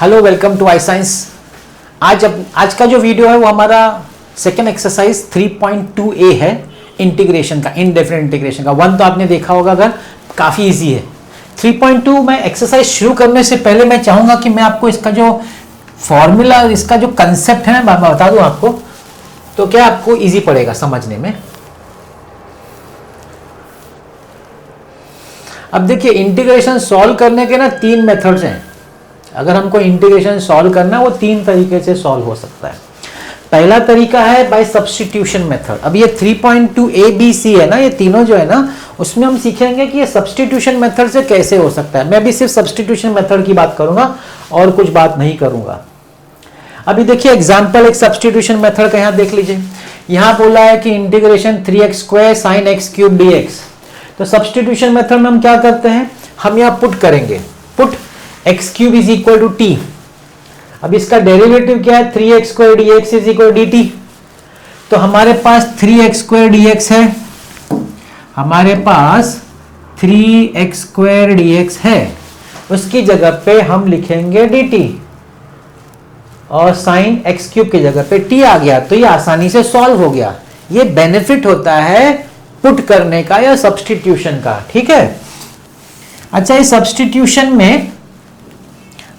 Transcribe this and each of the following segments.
Hello, welcome to I science. आज का जो वीडियो है वो हमारा सेकेंड एक्सरसाइज 3.2a है, इंटीग्रेशन का, इनडेफिनेट इंटीग्रेशन का। 1 तो आपने देखा होगा, अगर काफ़ी इजी है। 3.2 में एक्सरसाइज शुरू करने से पहले मैं चाहूँगा कि मैं आपको इसका जो फॉर्मूला, इसका जो कंसेप्ट है मैं बता दूँ आपको, तो क्या आपको इजी पड़ेगा समझने में। अब देखिए, इंटीग्रेशन सॉल्व करने के ना 3 मेथड्स हैं। अगर हमको इंटीग्रेशन सॉल्व करना है वो 3 तरीके से सॉल्व हो सकता है। पहला तरीका है बाय सब्स्टिट्यूशन मेथड। अब ये 3.2 A B C है ना, ये तीनों जो है ना, उसमें हम सीखेंगे कि ये सब्स्टिट्यूशन मेथड से कैसे हो सकता है। मैं अभी सिर्फ सब्स्टिट्यूशन मेथड की बात करूंगा और कुछ बात नहीं करूंगा। अभी देखिए एग्जाम्पल, एक सब्स्टिट्यूशन मेथड का यहाँ देख लीजिए। यहाँ बोला है कि integration 3x² sin x³ dx। तो सब्स्टिट्यूशन मेथड में हम क्या करते हैं, हम यहाँ पुट करेंगे, put x³ is equal to t। अब इसका डेरिवेटिव क्या है, 3x² dx is equal dt। तो हमारे पास 3x² dx है, हमारे पास 3x² dx है, उसकी जगह पे हम लिखेंगे dt और साइन x³ की जगह पे t आ गया। तो ये आसानी से सॉल्व हो गया। ये बेनिफिट होता है पुट करने का या सब्स्टिट्यूशन का, ठीक है। अच्छा, इस सब्स्टिट्यूशन में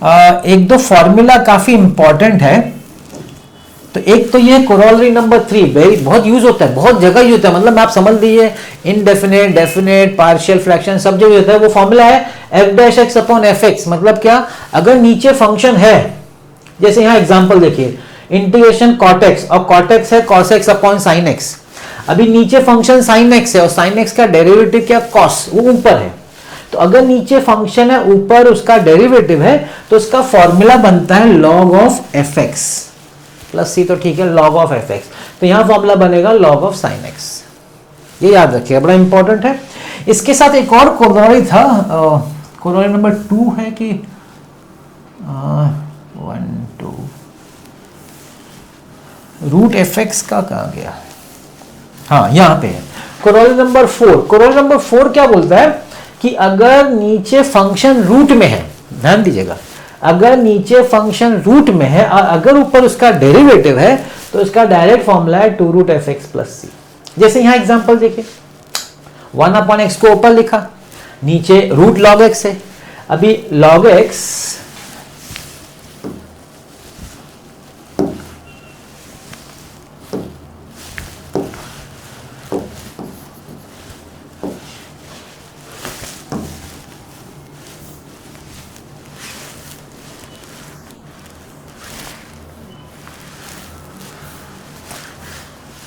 एक दो फॉर्मूला काफी इंपॉर्टेंट है। तो एक तो ये कोरोलरी नंबर 3 बहुत यूज होता है, बहुत जगह यूज होता है। मतलब आप समझ लीजिए, इनडेफिनेट, डेफिनेट, पार्शियल फ्रैक्शन सब जगह होता है। वो फॉर्मूला है f'(x/fx। मतलब क्या, अगर नीचे फंक्शन है, जैसे यहाँ एग्जांपल देखिए, इंटीग्रेशन cot x, और cot x है cos x/sin x। अभी नीचे फंक्शन sin x है और sin x का डेरिवेटिव क्या, cos, वो ऊपर है। तो अगर नीचे फंक्शन है, ऊपर उसका डेरिवेटिव है, तो उसका फॉर्मूला बनता है log of fx plus c। तो ठीक है, log of fx। तो यहां फॉर्मूला बनेगा log of sin x। ये याद रखिएगा, बड़ा इंपॉर्टेंट है। इसके साथ एक और कोरोलरी था, कोरोलरी नंबर 2 है कि 1 2 रूट fx का कहा गया, हाँ यहां पे है कोरोलरी नंबर 4। कोरोलरी नंबर 4 क्या बोलता है कि अगर नीचे फंक्शन रूट में है, ध्यान दीजिएगा, अगर नीचे फंक्शन रूट में है और अगर ऊपर उसका डेरिवेटिव है, तो इसका डायरेक्ट फॉर्मूला है 2√fx प्लस c। जैसे यहां एग्जांपल देखिए, 1/x को ऊपर लिखा, नीचे रूट log x है। अभी log x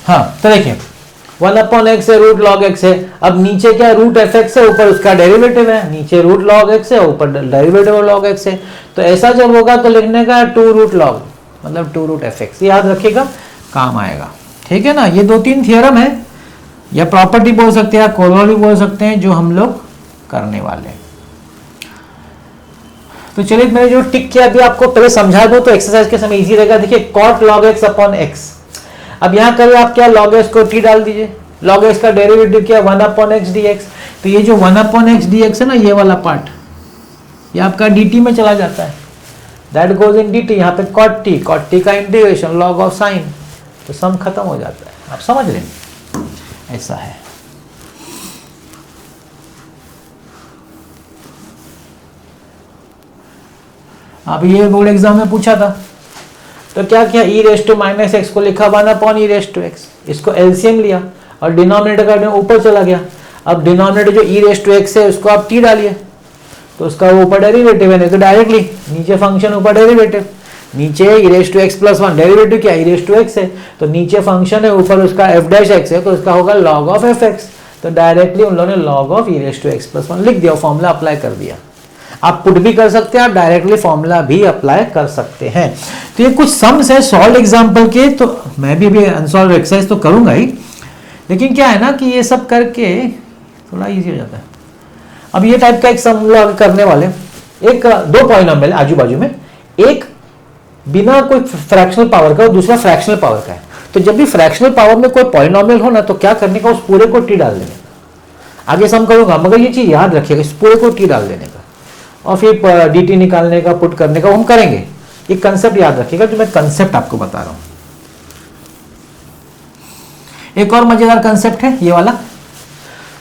हाँ, तो देखिए 1/x है, रूट log x है। अब नीचे क्या, रूट fx है, ऊपर उसका डेरिवेटिव है, नीचे रूट log x है, ऊपर डेरिवेटिव log x है। तो ऐसा जब होगा तो लिखने का 2√log, मतलब 2√fx। याद रखिएगा, काम आएगा, ठीक है ना। ये 2-3 थियरम है, या प्रॉपर्टी बोल सकते हैं, कोरोलरी बोल सकते हैं, जो हम लोग करने वाले हैं। तो चलिए, मैंने जो टिक किया अभी आपको पहले समझा दो तो एक्सरसाइज के समय इजी रहेगा। देखिए cot log x/x। अब यहां करें आप क्या, log x को t डाल दीजिए, log x का डेरिवेटिव क्या, 1/x dx। तो ये जो 1/x dx है ना, ये वाला पार्ट ये आपका dt में चला जाता है, दैट गोज इन dt। यहाँ पे cot t का इंटीग्रेशन log ऑफ साइन, तो सम खत्म हो जाता है। आप समझ रहे हैं, ऐसा है। अब ये बोर्ड एग्जाम में पूछा था, तो क्या किया, e⁻x को लिखा 1/e⁻x। इसको एलसीएम लिया और डिनोमिनेटर का ऊपर चला गया। अब डिनोमिनेटर जो e⁻x है उसको आप t डालिए, तो उसका ऊपर डेरिवेटिव है, नहीं तो डायरेक्टली नीचे फंक्शन ऊपर डेरिवेटिव, नीचे e⁻x+1 डेरिवेटिव क्या, e⁻x है, तो नीचे फंक्शन है, ऊपर उसका f'(x) है, तो उसका होगा log of fx। तो डायरेक्टली उन लोगों ने log of e⁻x+1 लिख दिया, फॉर्मूला अप्लाई कर दिया। आप पुट भी कर सकते हैं, आप डायरेक्टली फॉर्मूला भी अप्लाई कर सकते हैं। तो ये कुछ सम्स है सॉल्व एग्जांपल के, तो मैं भी अनसॉल्व एक्सरसाइज तो करूंगा ही, लेकिन क्या है ना कि ये सब करके थोड़ा इजी हो जाता है। अब ये टाइप का एक सम करने वाले, एक 2 पॉलिनोमियल आजू बाजू में, एक बिना कोई फ्रैक्शनल पावर का और दूसरा फ्रैक्शनल पावर का है। तो जब भी फ्रैक्शनल पावर में कोई पॉलिनोमियल हो ना, तो क्या करने का, उस पूरे को t डाल देने का। आगे सम करूंगा, मगर ये चीज याद रखिएगा, इस पूरे को t डाल देने का। और फिर dt निकालने का, पुट करने का वो हम करेंगे। ये कंसेप्ट याद रखिएगा, जो मैं कंसेप्ट आपको बता रहा हूं। एक और मजेदार कंसेप्ट है ये वाला,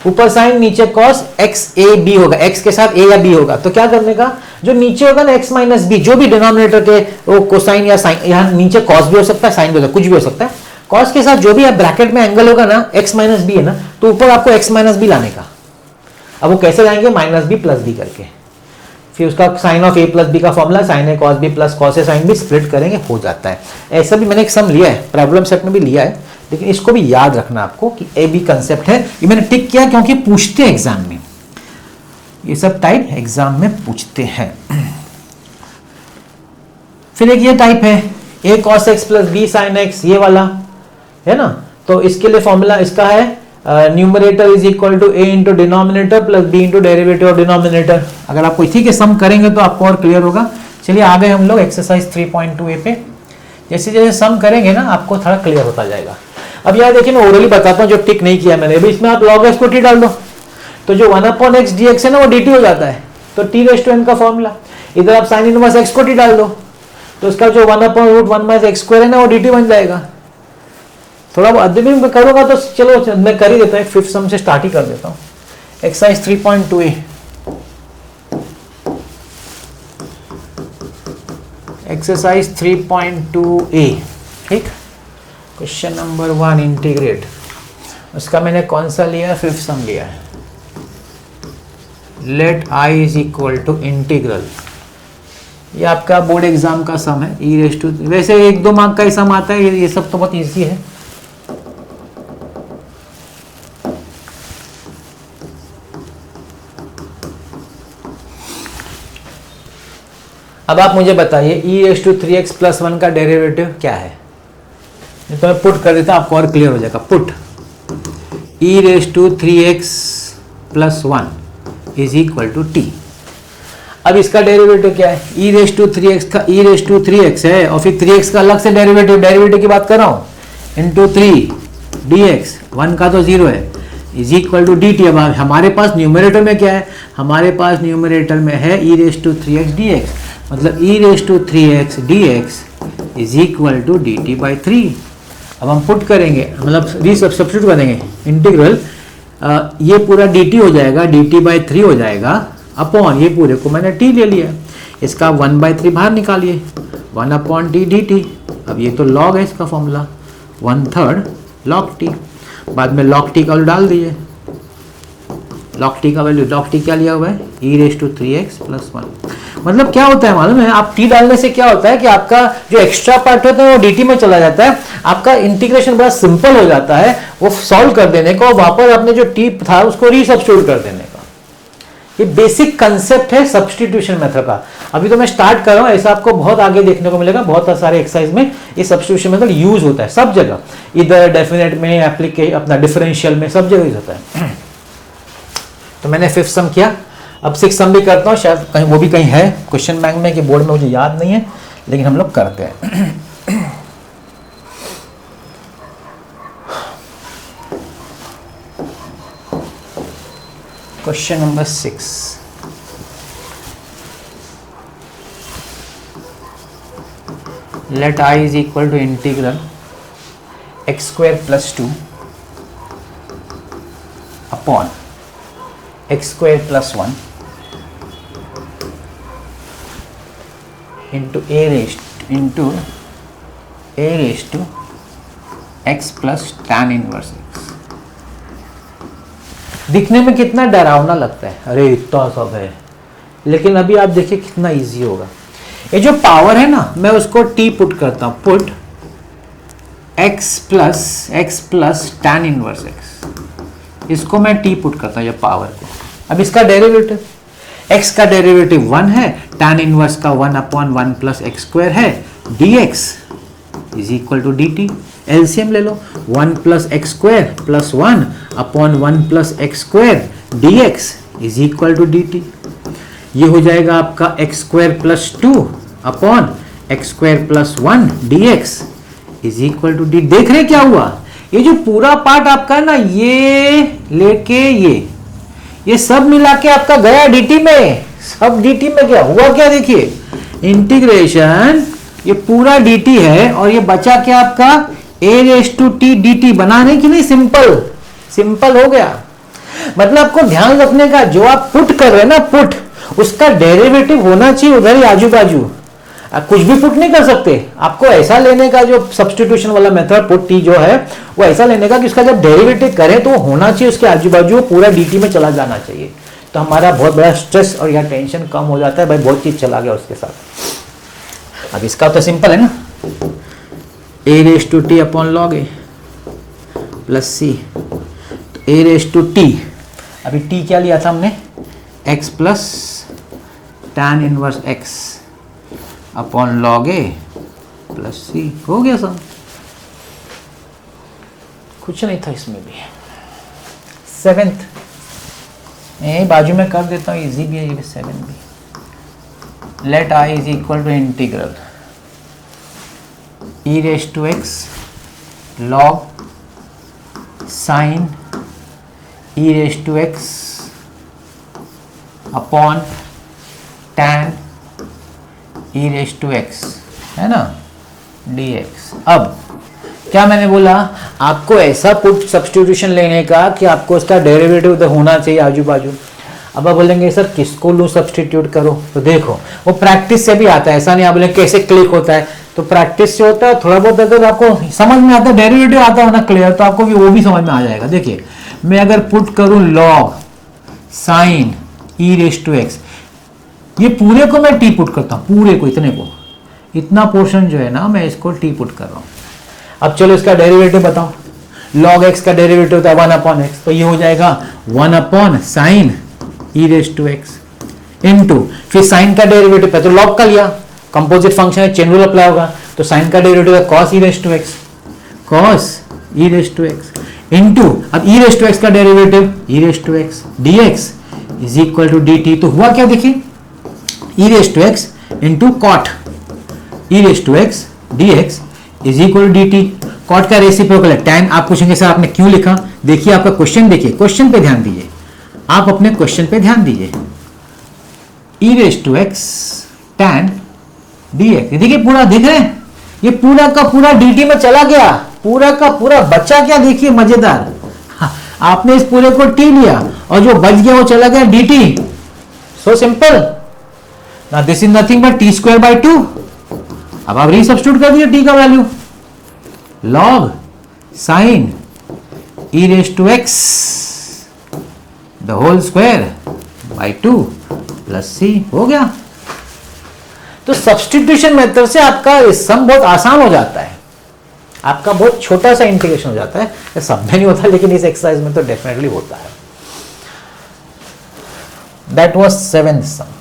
ऊपर साइन नीचे कॉस, एक्स ए बी होगा, एक्स के साथ ए या बी होगा। तो क्या करने का, जो नीचे होगा ना एक्स माइनस बी, जो भी डिनोमिनेटर के वो कोसाइन या साइन, यहाँ नीचे कॉस भी हो सकता है, साइन भी हो सकता है, कुछ भी हो सकता है। कॉस के साथ जो भी ब्रैकेट में एंगल होगा ना, एक्स माइनस बी है ना, तो ऊपर आपको एक्स माइनस बी लाने का। अब वो कैसे लाएंगे, माइनस बी प्लस बी करके, फिर उसका sine of A plus B का फॉर्मूला साइन ए कॉस बी प्लस कॉस ए साइन बी, स्प्लिट करेंगे, हो जाता है। ऐसा भी मैंने एक सम लिया है, प्रॉब्लम सेट में भी लिया है, लेकिन इसको भी याद रखना आपको कि ए बी कंसेप्ट है। ये मैंने टिक किया क्योंकि पूछते हैं एग्जाम में, ये सब टाइप एग्जाम में पूछते हैं। फिर एक ये टाइप है a cos x plus B sine X, ये वाला है ना। तो इसके लिए फॉर्मूला इसका है numerator is equal to a into denominator plus b into derivative of denominator. अगर आपको इसी के सम करेंगे तो आपको और क्लियर होगा। चलिए आ गए हम लोग एक्सरसाइज 3.2a पे। जैसे जैसे सम करेंगे ना आपको थोड़ा क्लियर होता जाएगा। अब यार देखिए मैं ओरली बताता हूँ, जो टिक नहीं किया मैंने अभी, इसमें आप log x को t डाल दो, तो जो 1/x dx है ना वो dt हो जाता है, तो t रेज़ टू n का फॉर्मूला। इधर आप साइन इनवर्स x को t डाल दो, तो इसका जो 1/√1 - x² है ना वो dt बन जाएगा। थोड़ा अध्ययन में करूंगा तो चलो मैं कर ही देता हूँ, फिफ्थ सम से स्टार्ट ही कर देता हूँ। एक्सरसाइज 3.2a, एक्सरसाइज 3.2a, ठीक। क्वेश्चन नंबर 1 इंटीग्रेट, उसका मैंने कौन सा लिया है, फिफ्थ सम लिया है। Let i is equal to integral, ये आपका बोर्ड एग्जाम का सम है, ई रेज़ टू, वैसे 1-2 मार्क का ही सम आता है, ये सब तो बहुत इजी है। अब आप मुझे बताइए ई रेज़ टू 3x प्लस 1 का डेरिवेटिव क्या है। तो मैं पुट कर देता हूं, आपको और क्लियर हो जाएगा। Put E raise to 3x plus 1 is equal to T. अब इसका डेरिवेटिव क्या है, ई रेज़ टू 3x का, ई रेज़ टू 3x है और फिर 3x का अलग से डेरिवेटिव की बात कर रहा हूँ, इंटू 3 dx, 1 का तो 0 है, is equal to D T. अब हमारे पास न्यूमरेटर में क्या है, हमारे पास न्यूमरेटर में है ई रेज़ टू 3x dx, मतलब E raise to 3x dx is equal to D T by 3। अब हम पुट करेंगे, मतलब सब्स्टिट्यूट करेंगे, इंटीग्रल ये पूरा dt हो जाएगा, dt बाई 3 हो जाएगा, अपॉन ये पूरे को मैंने t ले लिया, इसका 1/3 बाहर निकालिए, 1/t dt। अब ये तो log है इसका फॉर्मूला, 1/3 log t, बाद में log t का वैल्यू डाल दीजिए। log t का वैल्यू, log t क्या लिया हुआ है, e rays to 3x plus 1। मतलब क्या होता है मालूम है, आप t डालने से क्या होता है कि आपका जो एक्स्ट्रा पार्ट होता है वो dt में चला जाता है, आपका इंटीग्रेशन बड़ा सिंपल हो जाता है, वो सॉल्व कर देने का और वापस आपने जो t था उसको रीसब्स्टिट्यूट कर देने का। ये बेसिक कंसेप्ट है सब्स्टिट्यूशन मेथड का। अभी तो मैं स्टार्ट कर रहा हूँ, ऐसा आपको बहुत आगे देखने को मिलेगा, बहुत सारे एक्सरसाइज में ये सब्स्टिट्यूशन मेथड यूज होता है, सब जगह, इधर डेफिनेट में, एप्लीके अपना डिफरेंशियल में, सब जगह यूज होता है। तो मैंने फिफ्थ सम किया, अब सिक्स सम भी करता हूँ, शायद कहीं वो भी कहीं है क्वेश्चन बैंक में कि बोर्ड में, मुझे याद नहीं है, लेकिन हम लोग करते हैं। Question number 6, let i is equal to integral x² plus 2 upon x² plus 1 into a raise to x plus tan inverse x। दिखने में कितना डरावना लगता है, अरे इतना सब है, लेकिन अभी आप देखिए कितना इजी होगा। ये जो पावर है ना, मैं उसको t पुट करता हूं, put x plus tan inverse x, इसको मैं t पुट करता हूं, ये पावर को। अब इसका डेरिवेटिव, x का डेरिवेटिव 1 है, tan इनवर्स का 1/1 प्लस x² है, dx is equal to dt। LCM ले लो, 1 plus x² plus 1 upon 1 plus x² dx is equal to dt। ये हो जाएगा आपका x² plus 2 upon x² plus 1 dx is equal to D. देख रहे क्या हुआ, ये जो पूरा पार्ट आपका है ना, ये लेके ये सब मिला के आपका गया dt में, सब dt में क्या हुआ, क्या देखिए इंटीग्रेशन, ये पूरा dt है और ये बचा क्या आपका a raise to T dt, बनाने की नहीं, सिंपल सिंपल हो गया। मतलब आपको ध्यान रखने का, जो आप पुट कर रहे हैं ना, पुट, उसका डेरिवेटिव होना चाहिए उधर ही आजू बाजू। कुछ भी पुट नहीं कर सकते, आपको ऐसा लेने का, जो सब्स्टिट्यूशन वाला मेथड पुट टी जो है वो ऐसा लेने का कि उसका जब डेरिवेटिव करें तो होना चाहिए उसके आजू बाजू, पूरा dt में चला जाना चाहिए। तो हमारा बहुत बड़ा स्ट्रेस और या टेंशन कम हो जाता है, भाई बहुत चीज चला गया उसके साथ। अब इसका तो सिंपल है ना, a raise to T upon log A plus C, तो a रेस टू टी, अभी t क्या लिया था हमने, x plus tan inverse x upon log A plus सी, हो गया सब, कुछ नहीं था इसमें भी। सेवेंथ बाजू में कर देता हूँ, इजी भी है ये भी, 7 भी। Let i is equal to integral e raise to x log sine e raise to x upon tan e raise to x, है ना, dx। अब क्या मैंने बोला, आपको ऐसा पुट सब्स्टिट्यूशन लेने का कि आपको इसका डेरिवेटिव उधर होना चाहिए आजू बाजू। अब आप बोलेंगे सर किसको लूँ सब्स्टिट्यूट करो, तो देखो वो प्रैक्टिस से भी आता है, ऐसा नहीं आप बोलेंगे कैसे क्लिक होता है, तो प्रैक्टिस से होता है थोड़ा बहुत। अगर आपको समझ में आता है, डेरिवेटिव आता है ना क्लियर, तो आपको भी वो भी समझ में आ जाएगा। देखिए मैं अगर पुट करूँ log sine E raise to X, ये पूरे को मैं टी पुट करता हूँ, पूरे को, इतने को, इतना पोर्शन जो है ना मैं इसको टी पुट कर रहा हूँ। अब चलो इसका डेरिवेटिव बताओ, log x का डेरिवेटिव होता है 1 अपॉन एक्स, तो ये हो जाएगा 1 upon sine E raise to X into, फिर साइन का डेरिवेटिव पे तो log का लिया, कंपोजिट फंक्शन है, चेन रूल अप्लाई होगा, तो साइन का डेरिवेटिव है cos E raise to X, cos E raise to X into, अब ई रेस टू एक्स का derivative E raise to X dx is equal to dt, तो हुआ क्या देखिए, E raise to X into cot E raise to X dx is equal to dt। Cot का reciprocal है tan। आप पूछेंगे sir आपने क्यों लिखा, देखिए आपका क्वेश्चन, देखिए क्वेश्चन पे ध्यान दीजिए, आप अपने क्वेश्चन पे ध्यान दीजिए, E raise to X tan dx, देखिए पूरा दिख रहा है, ये पूरा का पूरा dt में चला गया, पूरा का पूरा बचा क्या, देखिए मजेदार, आपने इस पूरे को t लिया और जो बच गया वो चला गया dt। So simple, now this is nothing but t square by 2। अब आप रीसब्स्टिट्यूट कर दिए t का value, log sine E raise to x the whole square by 2 plus सी, हो गया। तो सब्स्टिट्यूशन मेथड से आपका सम बहुत आसान हो जाता है, आपका बहुत छोटा सा इंटीग्रेशन हो जाता है। सब में नहीं होता लेकिन इस एक्सरसाइज में तो डेफिनेटली होता है। That was 7th some.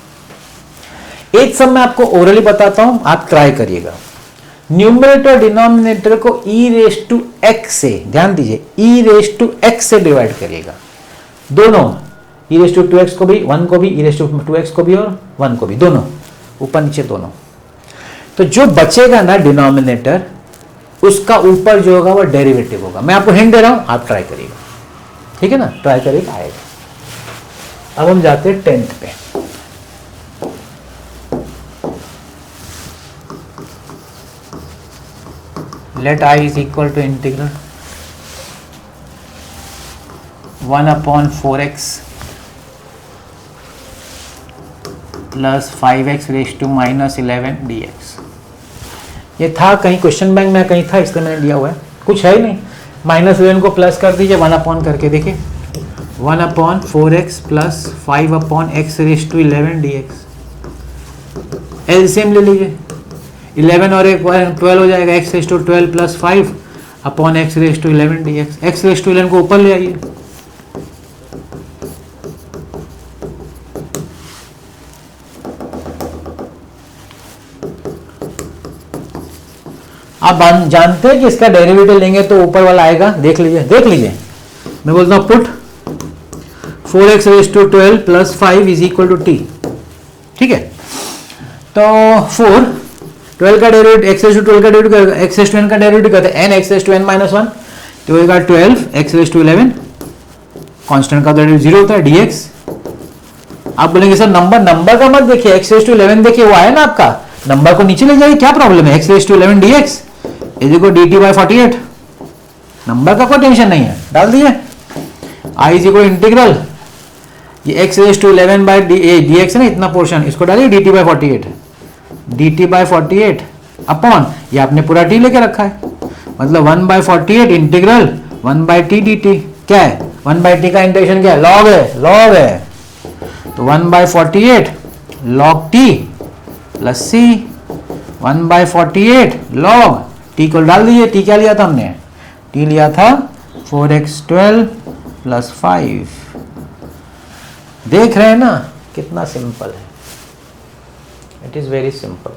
8th सम मैं आपको ओरली बताता हूं, आप ट्राई करिएगा। न्यूमरेटर डिनोमिनेटर को e रेस टू x से, ध्यान दीजिए, e रेस टू x से डिवाइड करिएगा, दोनों, e रेस टू 2x को भी, 1 को भी, e रेस टू 2x को भी और 1 को भी, दोनों, ऊपर नीचे दोनों। तो जो बचेगा ना डिनोमिनेटर, उसका ऊपर जो होगा वो डेरिवेटिव होगा। मैं आपको हिंट दे रहा हूं, आप ट्राई करिएगा, ठीक है ना, ट्राई करिएगा, आएगा। अब हम जाते हैं 10th पे। Let i is equal to integral 1 upon 4x plus 5x raise to minus 11 dx। ये था कहीं क्वेश्चन बैंक में, कहीं था, इसलिए मैंने लिया हुआ है, कुछ है ही नहीं। माइनस 11 को प्लस कर दीजिए, 1 अपॉन करके देखिए, 1 upon 4x plus 5 upon x raise to 11 dx। LCM ले लीजिए, 11 और 1 12 हो जाएगा, x raise to 12 plus 5 upon x raise to 11 dx। x raise to 11 को ऊपर ले आइए, आप जानते हैं कि इसका डेरिवेटिव लेंगे तो ऊपर वाला आएगा, देख लीजिए, देख लीजिए। मैं बोलता हूं put 4x raise to 12 plus 5 is equal to t, ठीक है। तो 4 12 का डेरिवेटिव, x रेस टू 12 का derivative, x raise to n का डेरिवेटिव करते हैं, n x raise to n minus 1, तो होगा 12 x रेस टू 11, कांस्टेंट का डेरिवेटिव 0 होता है, dx आप बोलेंगे सर नंबर का मत देखिए, एक्स रेज टू 11 देखिए, वो आया ना आपका, नंबर को नीचे ले जाइए, क्या प्रॉब्लम है, X raise to 11 dx is equal D T by 48, नंबर का कोई टेंशन नहीं है, डाल दिए। आई इज इक्वल इंटीग्रल, ये X raise to 11 by D X है ना इतना पोर्शन, इसको डालिए D T by 48, D T by 48 upon, ये आपने पूरा टी लेके रखा है, मतलब 1/48 इंटीग्रल 1/t dt, क्या है 1/t का इंटीग्रेशन क्या है, लॉग है, तो 1/48 log t plus c, 1/48 log t को डाल दीजिए, t क्या लिया था हमने, t लिया था 4x12 प्लस 5। देख रहे हैं ना कितना सिंपल है, इट इज वेरी सिंपल।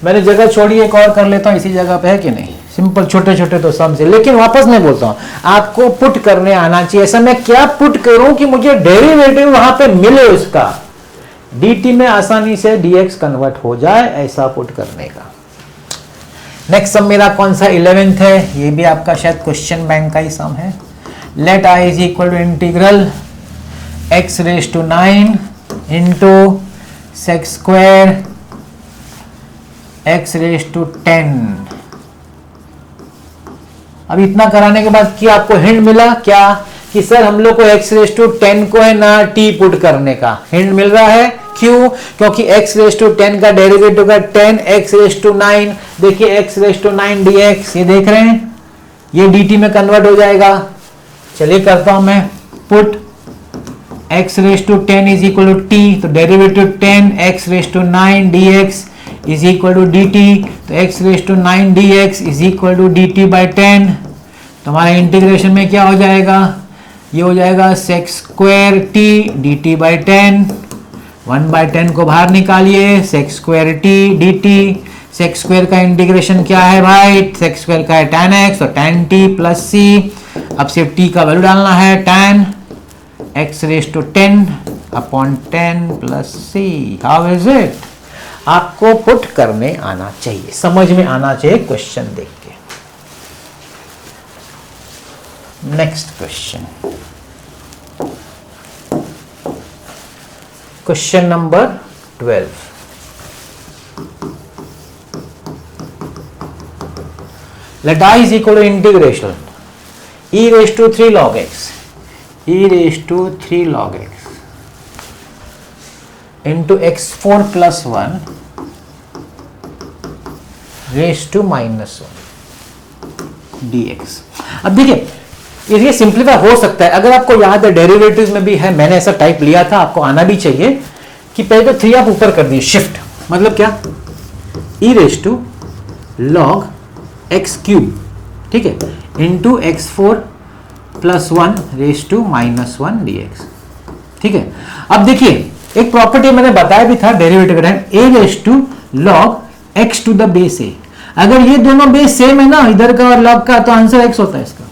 मैंने जगह छोड़ी, एक और कर लेता हूं इसी जगह पे, है कि नहीं, सिंपल छोटे छोटे तो सम से, लेकिन वापस मैं बोलता हूं आपको पुट करने आना चाहिए। ऐसा मैं क्या पुट करूं कि मुझे डेरिवेटिव वहां पे मिले उसका, dt में आसानी से dx कन्वर्ट हो जाए, ऐसा पुट करने का। नेक्स्ट सम मेरा कौन सा 11th है, ये भी आपका शायद क्वेश्चन बैंक का ही सम है। Let i is equal to integral x raise to 9 into sec square x raise to 10। अब इतना कराने के बाद क्या आपको हिंट मिला क्या, कि सर हम लोग को x रेज टू 10 को है ना t पुट करने का हिंट मिल रहा है, क्यों, क्योंकि x रेज टू 10 का डेरिवेटिव का 10x रेज टू 9, देखिए x रेज टू 9 dx, ये देख रहे हैं, ये dt में कन्वर्ट हो जाएगा। चलिए करता हूं मैं, put x raise to 10 is equal to t, तो derivative 10x raise to 9 dx is equal to dt, तो x raise to 9 dx is equal to dt by 10। तो हमारा इंटीग्रेशन में क्या हो जाएगा, ये हो जाएगा sec square t dt by 10, 1/10 को बाहर निकालिए, sec square t dt, sec square का इंटीग्रेशन क्या है भाई, सेक स्क्वायर का है tan x, तो tan t प्लस c, अब सिर्फ t का वैल्यू डालना है, tan x raise to 10 upon 10 plus c। How is it, आपको पुट करने आना चाहिए, समझ में आना चाहिए क्वेश्चन देख के। Next question, question number 12। Let i is equal to integration e raise to 3 log x, e raise to 3 log x into x4 plus 1 raise to minus 1 dx। अब देखिए ये सिंप्लीफाई हो सकता है, अगर आपको याद है डेरिवेटिव्स में भी है, मैंने ऐसा टाइप लिया था, आपको आना भी चाहिए कि पहले तो 3 आप ऊपर कर दिए, शिफ्ट मतलब क्या, e raise to log x cube, ठीक है, into x4 plus 1 raise to minus 1 dx, ठीक है। अब देखिए एक प्रॉपर्टी मैंने बताया भी था डेरिवेटिव का, a raise to log x to the base a, अगर ये दोनों बेस सेम है ना इधर का और log का, तो आंसर x होता है इसका।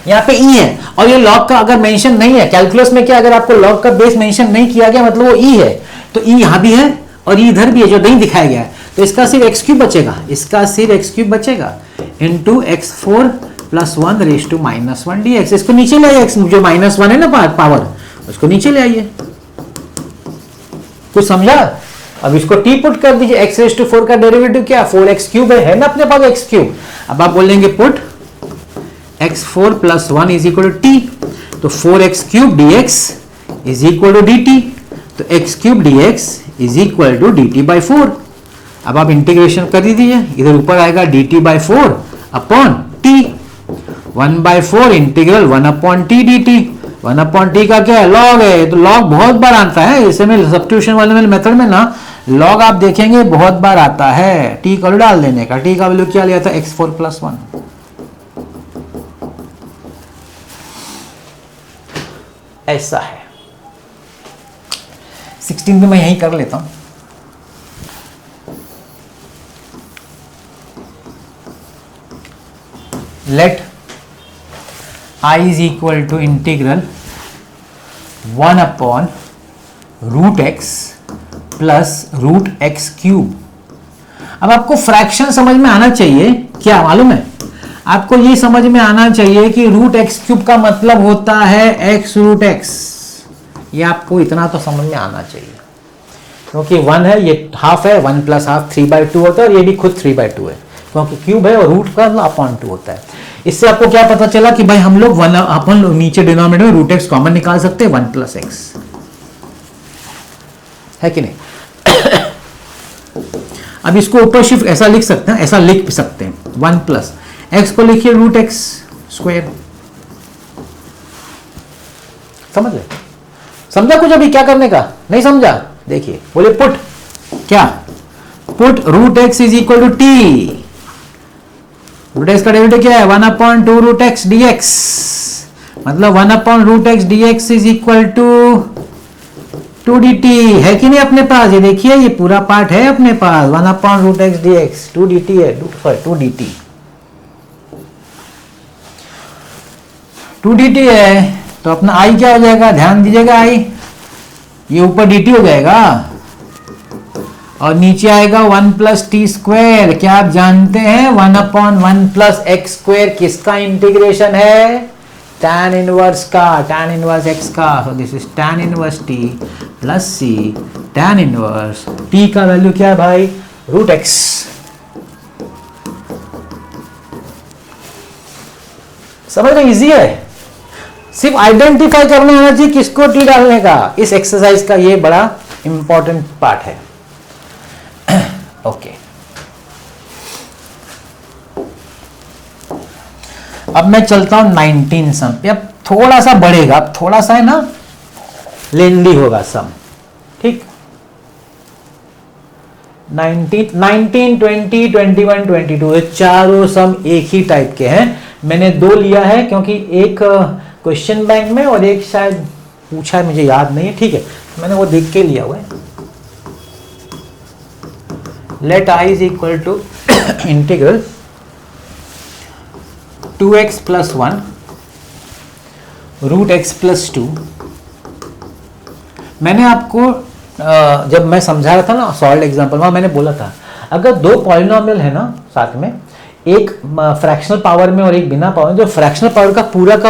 यहाँ पे e है और ये log का अगर मेंशन नहीं है, कैलकुलस में क्या, अगर आपको log का बेस मेंशन नहीं किया गया मतलब वो e है, तो e यहाँ भी है और e इधर भी है जो नहीं दिखाया गया है, तो इसका सिर्फ एक्स क्यूब बचेगा, इसका सिर्फ एक्स क्यूब बचेगा into x4 plus 1 raise to minus 1 dx। इसको नीचे ले आइए, x जो माइनस 1 है ना पावर, उसको नीचे ले आइए, कुछ समझा। अब इसको t पुट कर दीजिए, x रेज टू 4 का डेरिवेटिव क्या 4x क्यूब है ना अपने पास x क्यूब। अब आप बोलेंगे put x4 plus 1 is equal to t, तो 4x cube dx is equal to dt, तो x cube dx is equal to dt by 4। अब आप इंटीग्रेशन कर दीजिए, इधर ऊपर आएगा dt by 4 upon t, 1/4 integral 1 upon t dt, 1 upon t का क्या है log है, तो log बहुत बार आता है इसे में सब्स्टिट्यूशन वाले मेथड में ना, log आप देखेंगे बहुत बार आता है, t का डाल देने का, t का वैल्यू क्या लिया था x4 प्लस 1। ऐसा है 16 में मैं यही कर लेता हूं। Let i is equal to integral 1 upon root X plus root X cube. अब आपको फ्रैक्शन समझ में आना चाहिए, क्या मालूम है आपको, ये समझ में आना चाहिए कि रूट एक्स क्यूब का मतलब होता है एक्स रूट एक्स, ये आपको इतना तो समझ में आना चाहिए, क्योंकि 1 है, ये हाफ है, 1 प्लस हाफ 3/2 होता है, और ये भी खुद 3/2 है, क्योंकि क्यूब है और रूट का अपॉन 2 होता है। इससे आपको क्या पता चला कि भाई हम लोग 1 अपन नीचे डिनोमिनेटर में रूट एक्स कॉमन निकाल सकते हैं, 1 प्लस एक्स, है कि नहीं? अब इसको ऊपर शिफ्ट ऐसा लिख सकते हैं, ऐसा लिख सकते हैं, 1 प्लस एक्स को लिखिए रूट एक्स स्क्वायर। समझ गए? समझा कुछ अभी क्या करने का? नहीं समझा? देखिए बोले पुट, क्या put root X is equal to T, root X का डेरिवेटिव क्या है? 1/2 रूट एक्स डी एक्स, मतलब 1 root X D X is equal to 2 dt है कि नहीं अपने पास? ये देखिए ये पूरा पार्ट है अपने पास, 1 root X D X 2 dt है, 2 dt 2 dt है, तो अपना आई क्या हो जाएगा? ध्यान दीजिएगा, आई ये ऊपर dt हो जाएगा और नीचे आएगा 1 प्लस टी स्क्वायर। क्या आप जानते हैं 1/1 प्लस एक्स स्क्वायर किसका इंटीग्रेशन है? tan इनवर्स का, tan इनवर्स x का। So this is tan inverse t plus c tan inverse t का वैल्यू क्या है भाई? Root x। समझ रहे? इजी है, सिर्फ आइडेंटिफाई करना होना चाहिए किसको t डालने का। इस एक्सरसाइज का ये बड़ा इंपॉर्टेंट पार्ट है। ओके अब मैं चलता हूं 19 सम पे। अब थोड़ा सा बढ़ेगा, अब थोड़ा सा है ना लेंदी होगा सम, ठीक? 19, 20, 21, 22 ये चारों सम एक ही टाइप के हैं। मैंने 2 लिया है क्योंकि एक क्वेश्चन बैंक में और एक शायद पूछा है, मुझे याद नहीं है, ठीक है, मैंने वो देख के लिया हुआ है। Let I is equal to integral 2x plus 1 root X plus 2। मैंने आपको जब मैं समझा रहा था ना सॉल्व एग्जाम्पल में, मैंने बोला था अगर 2 पॉलिनोमियल है ना साथ में, एक फ्रैक्शनल पावर में और एक बिना पावर में, जो फ्रैक्शनल पावर का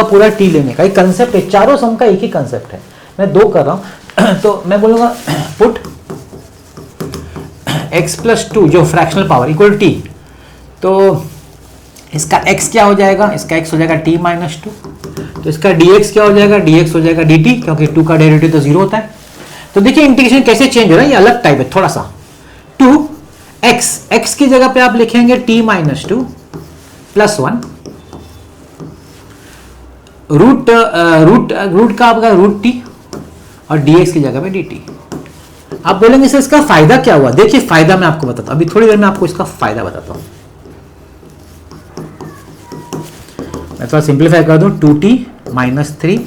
पूरा टी लेने का एक कंसेप्ट है। चारों सम का एक ही कंसेप्ट है, मैं 2 कर रहा हूं तो मैं बोलूंगा पुट x प्लस 2 जो फ्रैक्शनल पावर इक्वल टी, तो इसका x क्या हो जाएगा? इसका x हो जाएगा t माइनस 2, तो इसका dx क्या हो जाएगा? dx हो जाएगा dt, क्योंकि 2 का डेरिवेटिव तो 0 होता है। तो देखिए इंटीग्रेशन कैसे चेंज हो रहा है, ये अलग टाइप है थोड़ा सा। 2x, x की जगह पे आप लिखेंगे t माइनस 2 प्लस 1 रूट का आपका रूट t और dx की जगह पे dt। आप बोलेंगे सर इसका फायदा क्या हुआ? देखिए फायदा मैं आपको बताता हूं, अभी थोड़ी देर में आपको इसका फायदा बताता हूं। मैं थोड़ा सिंप्लीफाई कर दूं, 2t माइनस 3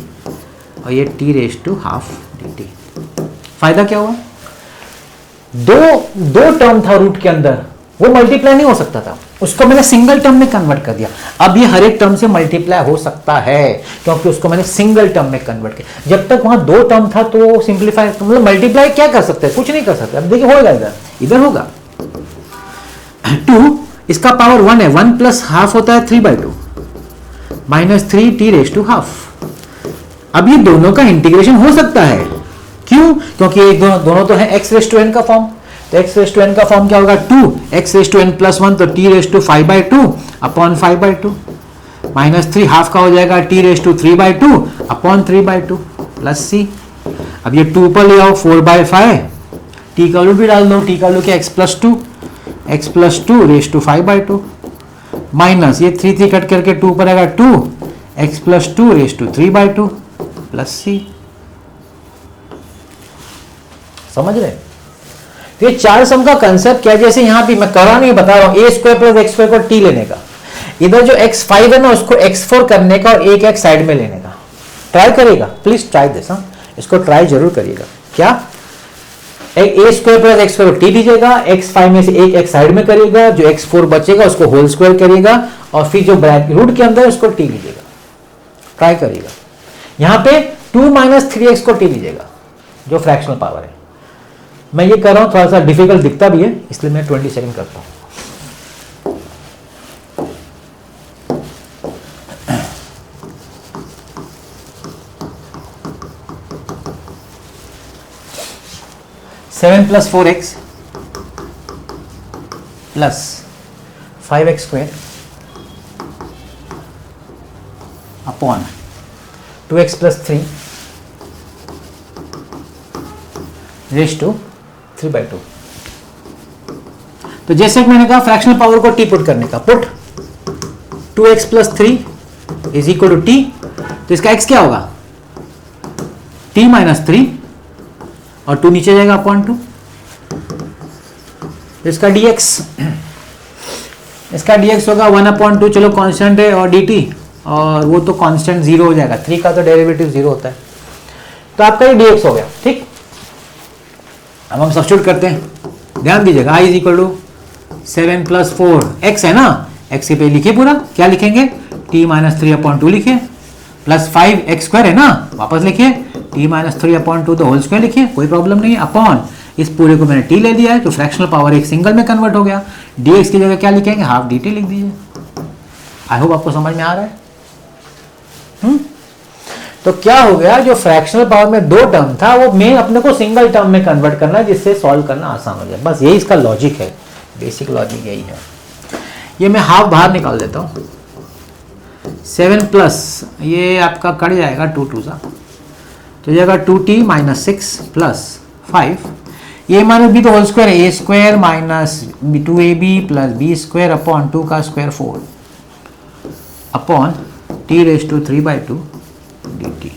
और ये t raise to half dt। फायदा क्या हुआ? दो टर्म था रूट के अंदर, वो मल्टीप्लाई नहीं हो सकता था, उसको मैंने सिंगल टर्म में कन्वर्ट कर दिया। अब ये हर एक टर्म से मल्टीप्लाई हो सकता है क्योंकि उसको मैंने सिंगल टर्म में कन्वर्ट किया। जब तक वहां 2 टर्म था तो सिंप्लीफाई मतलब मल्टीप्लाई क्या कर सकते हैं? कुछ नहीं कर सकते। अब देखिए होगा इधर होगा 2, इसका पावर 1 है, 1 प्लस हाफ होता है 3/2 minus 3 t raise to half. अब ये दोनों का इंटीग्रेशन हो सकता है, क्यों? क्योंकि एक दोनों तो है x रेज टू n का फॉर्म, तो x रेज टू n का फॉर्म क्या होगा? 2x raise to n plus 1, तो t raise to 5/2 upon 5/2 minus 3 half का हो जाएगा t raise to 3/2 upon 3/2 plus c। अब ये 2 पर ले आओ 4/5, t का वैल्यू भी डाल दो, t का वैल्यू क्या? x plus 2 raise to 5/2 minus ये 3 कट करके 2 पर आएगा 2x plus 2 raise to 3/2 plus c। समझ रहे? तो ये 4 सम का कंसेप्ट क्या, जैसे यहां भी मैं करा नहीं बता रहा हूं, a square plus x square को t लेने का, इधर जो x5 है ना उसको x4 करने का और एक x साइड में लेने का। ट्राई करिएगा, प्लीज ट्राई दिस, इसको ट्राई जरूर करिएगा। क्या a square plus x square को t दीजिएगा, x5 में से एक x साइड में करिएगा, जो x4 बचेगा उसको होल स्क्वायर करिएगा और फिर जो ब्रैकेट रूट के अंदर उसको t लीजिएगा। ट्राई करिएगा। यहां पे 2 माइनस 3x को t लीजिएगा जो फ्रैक्शनल पावर है। मैं ये कर रहा हूं, थोड़ा सा डिफिकल्ट दिखता भी है इसलिए मैं 20 सेकंड करता हूं। 7 plus 4x plus 5x square upon 2x plus 3 raise to 3/2। तो जैसे कि मैंने कहा फ्रैक्शनल पावर को टी पुट करने का, put 2x plus 3 is equal to T. तो इसका x क्या होगा, t माइनस 3 और 2 नीचे जाएगा अपॉन 2। इसका dx, इसका dx होगा 1/2, चलो कांस्टेंट है, और dt, और वो तो कांस्टेंट 0 हो जाएगा, 3 का तो डेरिवेटिव 0 होता है। तो आपका ये dx हो गया, ठीक। अब हम सब्स्टिट्यूट करते हैं, ध्यान दीजिएगा, i is equal to 7 plus 4 x है ना, x के पे लिखिए पूरा, क्या लिखेंगे, t माइनस 3/2 लिखिए, प्लस 5x स्क्वायर है ना, वापस लिखिए, t माइनस 3/2 तो होल स्क्वायर लिखिए, कोई प्रॉब्लम नहीं है, अपॉन इस पूरे को मैंने t ले लिया है, तो फ्रैक्शनल पावर एक सिंगल में कन्वर्ट हो गया। dx की जगह क्या लिखेंगे, हाफ dt लिख दीजिए। आई होप आपको समझ में आ रहा है। तो क्या हो गया, जो फ्रैक्शनल पावर में 2 टर्म था वो मेन अपने को सिंगल टर्म में कन्वर्ट करना है, जिससे सॉल्व करना आसान हो जाए। बस यही इसका लॉजिक है, बेसिक लॉजिक यही है। ये मैं हाफ बाहर निकाल देता हूँ, 7 प्लस ये आपका कट जाएगा 2 2 सा, तो जाएगा 2t माइनस 6 प्लस 5, ये माइनस बी तो होल स्क्वायर है, a square minus 2ab plus b square upon 2 का square 4 upon t raise to 3/2 dt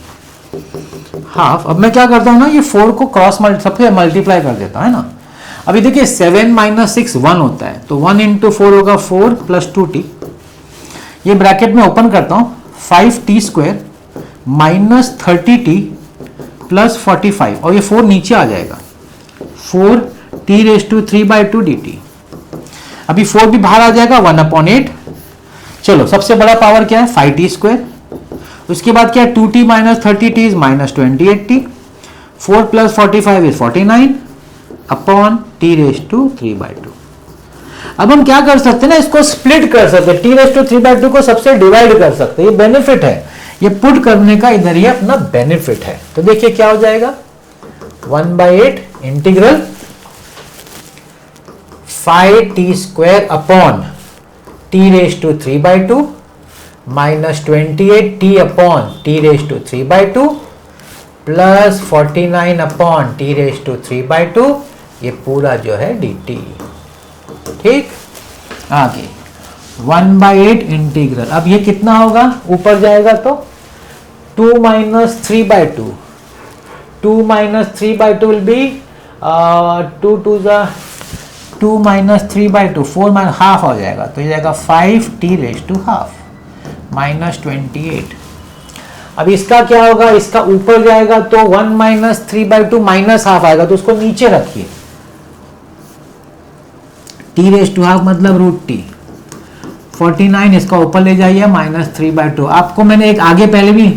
half. अब मैं क्या करता हूँ ना, ये 4 को क्रॉस सबसे मल्टीप्लाई कर देता है ना। अभी देखिए 7 माइनस 6 1 होता है, तो 1 इंटू 4 होगा 4 प्लस 2t, ये ब्रैकेट में ओपन करता हूँ, 5t square minus 30t plus 45, और ये 4 नीचे आ जाएगा, 4t रेज टू 3/2 dt। अभी 4 भी बाहर आ जाएगा, 1/8। चलो सबसे बड़ा पावर क्या है, 5t स्क्वायर, उसके बाद क्या है, 2t minus 30t is minus 28t, 4 plus 45 is 49 upon t raise to 3/2। अब हम क्या कर सकते हैं ना, इसको स्प्लिट कर सकते हैं, t रेज टू 3/2 को सबसे डिवाइड कर सकते हैं, ये बेनिफिट है, ये पुट करने का इधर ही अपना बेनिफिट है। तो देखिए क्या हो जाएगा, 1/8 integral 5t square upon t raise to 3/2 minus 28t upon t raise to 3/2 plus 49 upon t raise to 3/2, ये पूरा जो है dt। ठीक, आगे 1/8 इंटीग्रल, अब ये कितना होगा, ऊपर जाएगा तो 2 minus 3/2, 2 minus 3/2 will be 2 2 2 minus 3/2, 4 minus half हो जाएगा, तो ये जाएगा 5t raise to half minus 28। अब इसका क्या होगा, इसका ऊपर जाएगा तो 1 माइनस 3/2 माइनस हाफ आएगा, तो उसको नीचे रखिए, t रेज टू हाफ मतलब रूट टी, 49 इसका ऊपर ले जाइए माइनस 3/2। आपको मैंने एक आगे पहले भी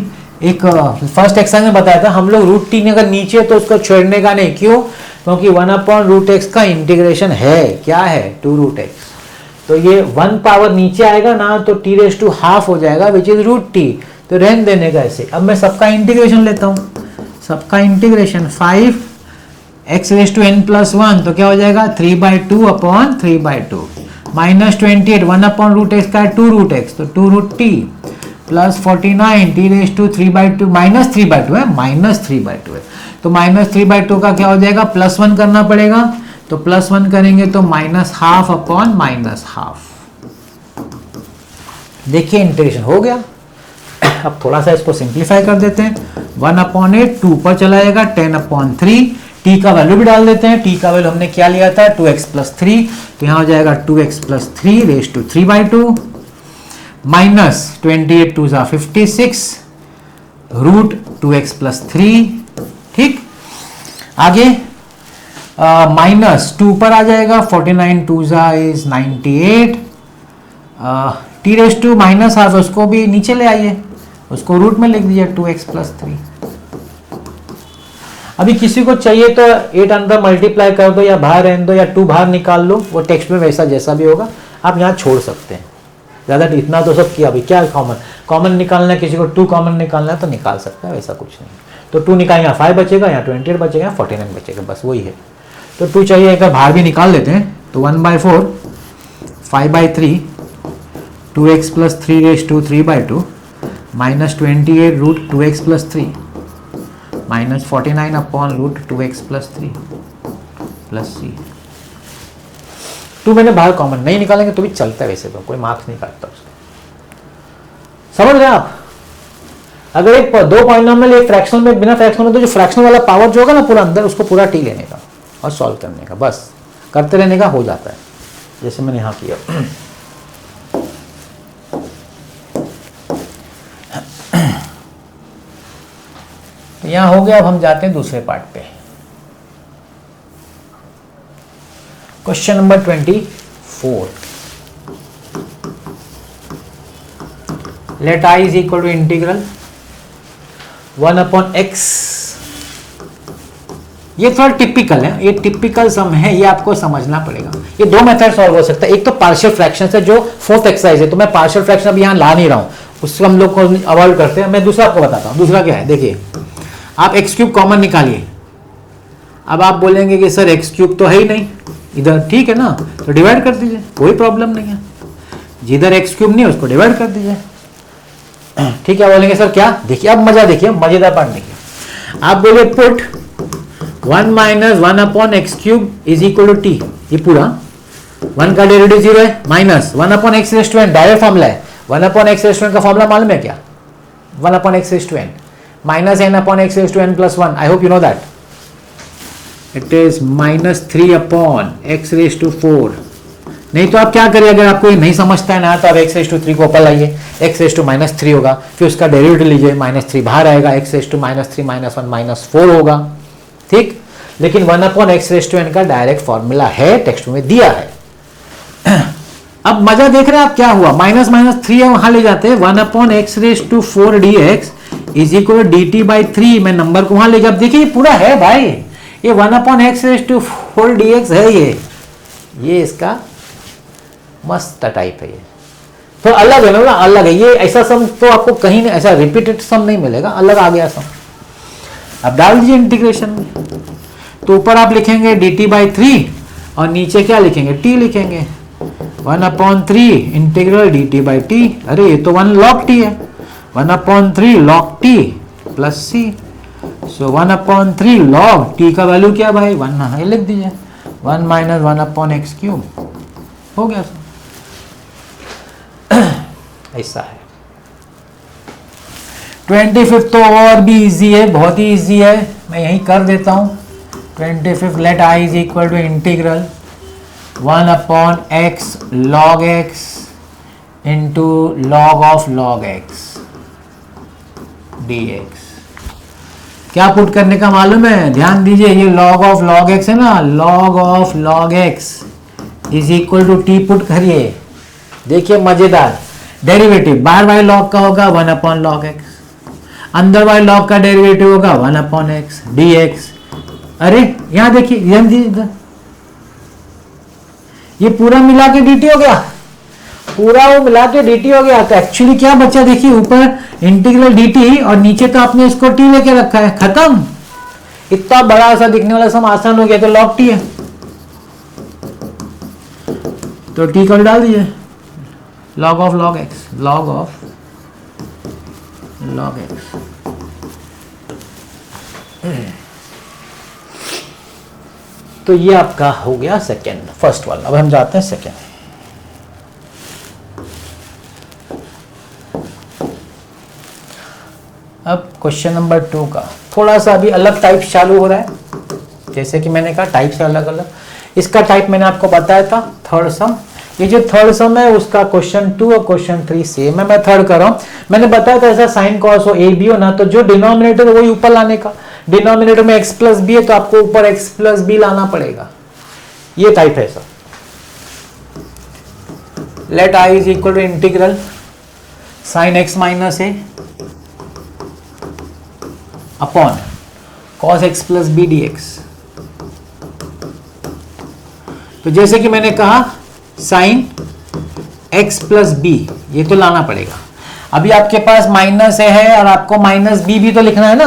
एक फर्स्ट एक्सरसाइज में बताया था, हम लोग रूट टी अगर नीचे तो उसको छोड़ने का नहीं, क्यों, क्योंकि 1/√x का इंटीग्रेशन है, क्या है, 2√x, तो ये 1 पावर नीचे आएगा ना, तो t रेज टू हाफ हो जाएगा विच इज रूट टी, तो रहने देने का ऐसे। अब मैं सबका इंटीग्रेशन लेता हूँ, सबका integration 5x raise to n plus 1, तो क्या हो जाएगा 3/2 अपॉन 3/2 माइनस 28, 1/√x का है 2√x, तो 2√t plus 49 t raise to 3/2 minus 3/2 है, माइनस 3/2 है, तो माइनस 3/2 का क्या हो जाएगा, प्लस 1 करना पड़ेगा, तो प्लस 1 करेंगे तो minus half upon minus half. देखिए इंटीग्रेशन हो गया। अब थोड़ा सा इसको सिंप्लीफाई कर देते हैं, 1/8 2 पर चला जाएगा, 10/3, t का वैल्यू भी डाल देते हैं, t का वैल्यू हमने क्या लिया था 2x प्लस 3, तो यहाँ हो जाएगा 2x plus 3 raise to 3/2 minus 28 2 56 root 2x plus 3। ठीक, आगे माइनस 2 पर आ जाएगा, 49 2 is 98, t raise to minus half, उसको भी नीचे ले आइए, उसको रूट में लिख दीजिए 2x प्लस 3। अभी किसी को चाहिए तो 8 अंदर मल्टीप्लाई कर दो या बाहर रहने दो, या 2 बाहर निकाल लो, वो टेक्स्ट में वैसा जैसा भी होगा आप यहाँ छोड़ सकते हैं। ज़्यादा इतना तो सब किया, अभी क्या कॉमन निकालना है, किसी को 2 कॉमन निकालना है तो निकाल सकता है, वैसा कुछ नहीं। तो 2 निकाल, यहाँ 5 बचेगा, यहाँ 28 बचेगा, यहाँ 49 बचेगा, बस वही है। तो 2 चाहिए, एक बाहर भी निकाल लेते हैं। तो 1/4, 5/3, 2x plus 3 raise to 3/2 minus 28 root 2x plus 3 minus 49 upon root 2x plus 3 plus c। 2 मैंने बाहर कॉमन नहीं निकालेंगे तो भी चलता है, वैसे तो कोई मार्क्स नहीं काटता उसका। समझ रहे हैं आप? अगर एक दो पॉलिनोमियल एक फ्रैक्शनल में, बिना फ्रैक्शनल में, तो जो फ्रैक्शनल वाला पावर जो होगा ना पूरा अंदर, उसको पूरा टी लेने का और सॉल्व करने का, बस करते रहने का, हो जाता है जैसे मैंने यहां किया। तो यहां हो गया। अब हम जाते हैं दूसरे पार्ट पे। Question number 24। Let I is equal to integral 1/x। ये थोड़ा टिपिकल है, ये टिपिकल सम है, ये आपको समझना पड़ेगा। ये दो मेथड सॉल्व हो सकता है। एक तो पार्शियल फ्रैक्शन से, जो 4th एक्सरसाइज है, तो मैं पार्शियल फ्रैक्शन अभी यहां ला नहीं रहा हूं, उससे हम लोग को अवॉइड करते हैं। मैं दूसरा आपको बताता हूं। दूसरा क्या है, देखिए, आप x³ कॉमन निकालिए। अब आप बोलेंगे कि सर x³ तो है ही नहीं इधर, ठीक है ना, तो डिवाइड कर दीजिए, कोई प्रॉब्लम नहीं है। जिधर x³ नहीं है उसको डिवाइड कर दीजिए, ठीक है। बोलेंगे सर क्या, देखिए अब मजा, देखिए मजेदार पार्ट देखिए। आप बोले put 1 minus 1/x³ is equal to T. ये पूरा 1 का डेरिवेटिव 0 है, माइनस 1/x⁻n, डायरेक्ट फॉर्मूला है। 1/x⁻n का फॉर्मूला मालूम है क्या? 1/x⁻n minus n/x⁻n plus 1। I hope you know that it is -3/x⁴। नहीं तो आप क्या करिए, अगर आपको ये नहीं समझता है ना, तो आप x⁻³ को ऊपर लाइए, x⁻³ होगा, फिर उसका डेरिवेटिव लीजिए, -3 बाहर आएगा, x⁻³ -3 -1 -4 होगा, ठीक। लेकिन 1/x⁻n का डायरेक्ट फॉर्मूला है, टेक्स्ट में दिया है। अब मजा देख रहे हैं आप, क्या हुआ, -3 है, वहां ले जाते हैं। 1/x⁴ dx is equal dt/3। मैं नंबर को वहां ले गया। अब देखिए ये पूरा है भाई, ये 1/x⁴ dx है। ये इसका मस्त टाइप है। ये तो अलग है ना, अलग है। ये ऐसा सम तो आपको कहीं नहीं, ऐसा रिपीटेड सम नहीं मिलेगा, अलग आ गया सम। अब डाल दीजिए इंटीग्रेशन में, तो ऊपर आप लिखेंगे dt/3 और नीचे क्या लिखेंगे, t लिखेंगे। 1/3 इंटीग्रल dt/t। अरे ये तो 1 log t है, 1/3 log t प्लस c। सो 1/3 log t का वैल्यू क्या भाई, 1 है, लिख दीजिए 1 माइनस 1/x³। हो गया सर, ऐसा है। 25 तो और भी इजी है, बहुत ही इजी है, मैं यही कर देता हूं। 25 let I is equal to integral 1/x log x into log of log x dx। क्या पुट करने का मालूम है, ध्यान दीजिए, ये log ऑफ log x है ना, log of log x is equal to T put करिए। देखिए मजेदार, डेरिवेटिव बाहर वाले log का होगा 1/log x, अंदर वाले log का डेरिवेटिव होगा 1/x dx। अरे यहां देखिए, ये पूरा मिला के dt हो गया, पूरा वो मिला के dt हो गया। तो एक्चुअली क्या बचा, देखिए ऊपर इंटीग्रल dt और नीचे तो आपने इसको t लेके रखा है, खत्म। इतना बड़ा सा दिखने वाला सम आसान हो गया। तो log t है, तो t को डाल दीजिए, log of log x, log of log x। तो ये आपका हो गया सेकेंड, फर्स्ट वाला। अब हम जाते हैं सेकेंड। अब क्वेश्चन नंबर 2 का थोड़ा सा अभी अलग टाइप चालू हो रहा है, जैसे कि मैंने कहा टाइप से अलग अलग। इसका टाइप मैंने आपको बताया था थर्ड सम। ये जो थर्ड सम है उसका क्वेश्चन 2 और क्वेश्चन 3 सेम है। मैं थर्ड कर रहा हूं। मैंने बताया था ऐसा साइन कॉस हो, ए बी हो ना, तो जो डिनोमिनेटर है वही ऊपर लाने का। डिनोमिनेटर में x प्लस बी है तो आपको ऊपर x प्लस बी लाना पड़ेगा। ये टाइप है sir. Let I is equal to integral sine x minus A upon cos x plus B dx। तो जैसे कि मैंने कहा साइन x प्लस बी, ये तो लाना पड़ेगा। अभी आपके पास माइनस ए है और आपको माइनस बी भी तो लिखना है ना,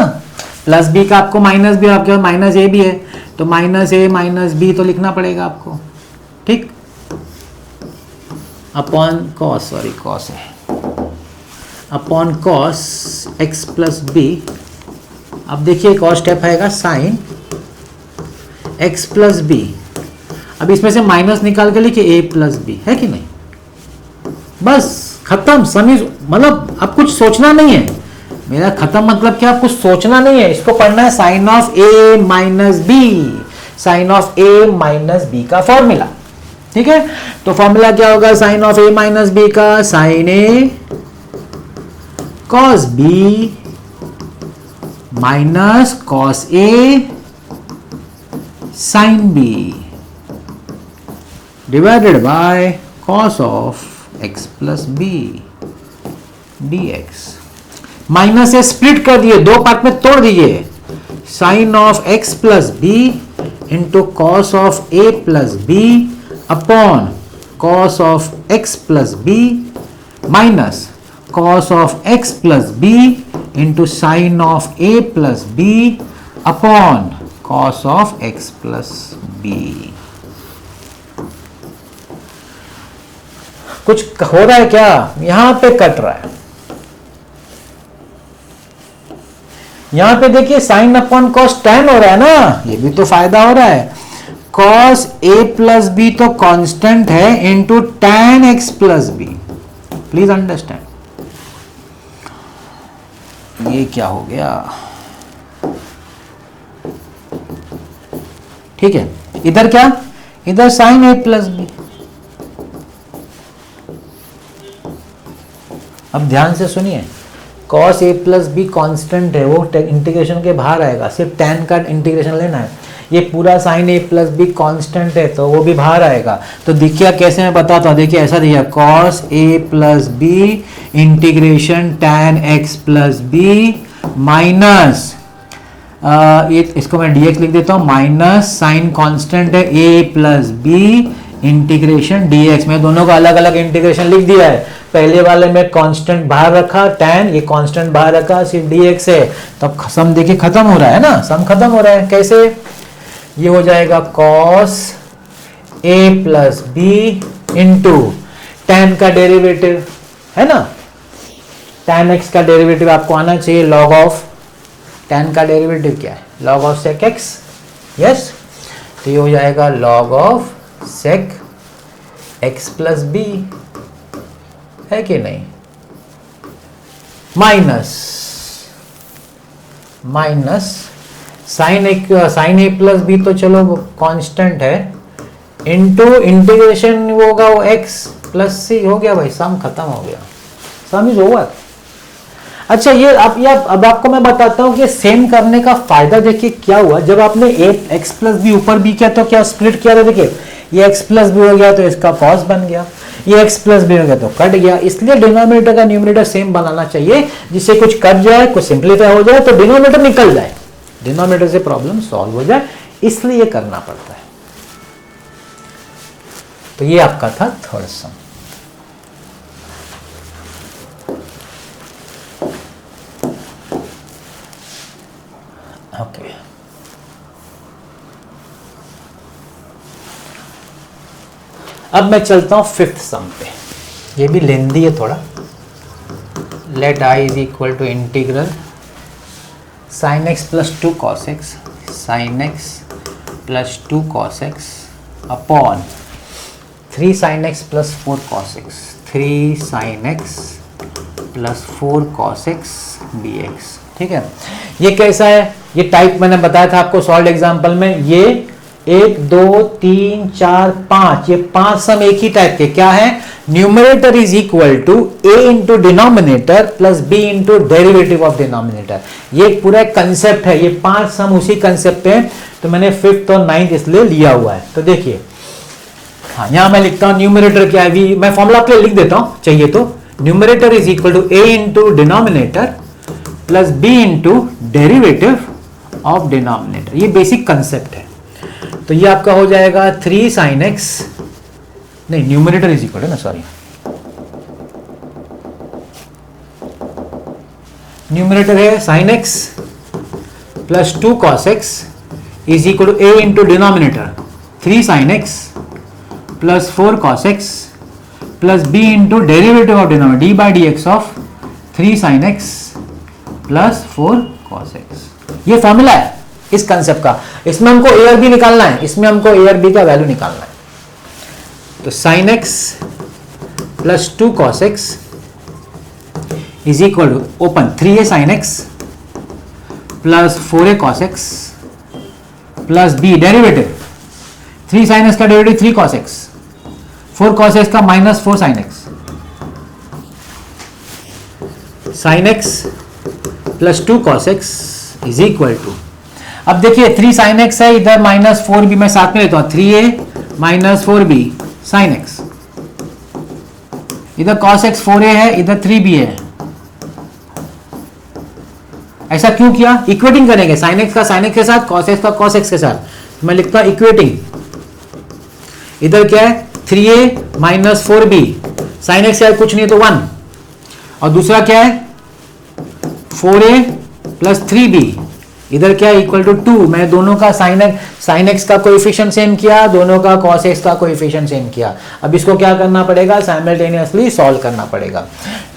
प्लस बी का आपको माइनस बी और आपके पास माइनस ए भी है, तो तो माइनस ए माइनस बी तो लिखना पड़ेगा आपको, ठीक, अपॉन कॉस, सॉरी कॉस है, upon cos x plus b. अब देखिए एक और स्टेप आएगा, साइन एक्स प्लस बी। अब इसमें से माइनस निकाल के लिखिए ए प्लस बी, है कि नहीं, बस खत्म। समी मतलब अब कुछ सोचना नहीं है, मेरा खत्म मतलब क्या, कुछ सोचना नहीं है, इसको पढ़ना है sine of a minus b, sine of a minus b का फॉर्मूला, ठीक है। तो फॉर्मूला क्या होगा sine of a minus b का, sine A cos b minus cos A sine b divided by cos of x plus B dx। Minus से split कर दिए, दो पार्ट में तोड़ दीजिए, sine of x plus b into cos of A plus b upon cos of x plus b minus cos of x plus b into sine of A plus b upon cos of x plus b. कुछ हो रहा है क्या, यहां पे cut रहा है, यहां पे देखिए साइन अपॉन कॉस tan हो रहा है ना, ये भी तो फायदा हो रहा है। कॉस ए प्लस बी तो कांस्टेंट है into tan x plus b, please understand. ये क्या हो गया, ठीक है, इधर क्या, इधर साइन ए प्लस बी। अब ध्यान से सुनिए, cos a plus B constant है, वो इंटीग्रेशन के बाहर आएगा, सिर्फ tan का इंटीग्रेशन लेना है। ये पूरा sign a plus B constant है तो वो भी बाहर आएगा। तो देखिए कैसे मैं बताता हूँ, देखिए ऐसा दिया, cos a plus b integration tan x plus b minus, इसको मैं dx लिख देता हूँ, माइनस साइन कॉन्स्टेंट है a plus b integration dx। मैं दोनों का अलग अलग इंटीग्रेशन लिख दिया है, पहले वाले में कांस्टेंट बाहर रखा tan, ये कांस्टेंट बाहर रखा, सिर्फ dx है। तब सम देखिए खत्म हो रहा है ना, सम खत्म हो रहा है, कैसे, ये हो जाएगा cos a plus b into tan का डेरिवेटिव है ना, tan x का डेरिवेटिव आपको आना चाहिए, log ऑफ tan का डेरिवेटिव क्या है, log of sec x, yes. तो ये हो जाएगा log of sec x plus b, है कि नहीं, minus sine a plus b तो चलो कांस्टेंट है, इंटू इंटीग्रेशन वो होगा वो x प्लस सी, हो गया भाई, सम खत्म हो गया, सम इज ओवर। अच्छा ये अब आपको मैं बताता हूँ कि सेम करने का फायदा देखिए क्या हुआ, जब आपने एक्स प्लस बी ऊपर बी किया तो क्या स्प्लिट किया था, देखिए ये एक्स प्लस बी हो गया तो इसका कॉस बन गया, ये एक्स प्लस बी हो गया तो कट गया। इसलिए डिनोमिनेटर का न्यूमरेटर सेम बनाना चाहिए, जिससे कुछ कट जाए, कुछ सिंप्लीफाई हो जाए तो डिनोमिनेटर निकल जाए, डिनोमिनेटर से प्रॉब्लम सॉल्व हो जाए, इसलिए ये करना पड़ता है। तो ये आपका था थर्ड सम। ओके, अब मैं चलता हूं फिफ्थ सम पे, ये भी लेंदी है थोड़ा। Let I is equal to integral sine x plus 2 cos x, sine x plus 2 cos x upon 3 sine x plus 4 cos x, 3 sine x plus 4 cos x D x, ठीक है। ये कैसा है, ये टाइप मैंने बताया था आपको सॉल्व एग्जाम्पल में, ये 1 2 3 4 5, ये 5 सम एक ही टाइप के, क्या है, numerator is equal to a into denominator plus b into derivative of denominator. ये पूरा कंसेप्ट है, ये 5 सम उसी कंसेप्ट है, तो मैंने 5th और 9th इसलिए लिया हुआ है। तो देखिए, हाँ यहां मैं लिखता हूं न्यूमरेटर क्या है, मैं फॉर्मूला आपके लिए लिख देता हूं चाहिए तो, numerator is equal to a into denominator plus b into derivative of denominator, ये बेसिक कंसेप्ट है। तो ये आपका हो जाएगा 3 साइन एक्स, नहीं न्यूमरेटर इज इक्वल है ना, सॉरी, न्यूमरेटर है sine x plus 2 cos x is equal to a into denominator 3 sin x plus 4 cos x plus b into derivative of denominator d by D x of 3 sin x plus 4 cos x। ये formula है इस concept का। इसमें हमको ए और B निकालना है, इसमें हमको ए और बी का वैल्यू निकालना है। तो sin x plus 2 cos x is equal to open 3a sin x plus 4a cos x plus b derivative 3 sin x का derivative 3 cos x, 4 cos x का minus 4 sin x, sin x plus 2 cos x is equal to, अब देखिए 3 sin x है, इधर minus 4b मैं साथ में लेता हूं, 3a minus 4b sin x, इधर cos x 4a है, इधर 3b है। ऐसा क्यों किया? इक्वेटिंग करेंगे sin x का sin x के साथ, cos x का cos x के साथ। मैं लिखता हूं इक्वेटिंग। इधर क्या है 3a minus 4b sin x है कुछ नहीं तो 1, और दूसरा क्या है 4a प्लस 3b, इधर क्या है इक्वल टू 2। मैं दोनों का sin x का कोएफिशिएंट सेम किया, दोनों का cos x का कोएफिशिएंट सेम किया। अब इसको क्या करना पड़ेगा? साइमल्टेनियसली सॉल्व करना पड़ेगा।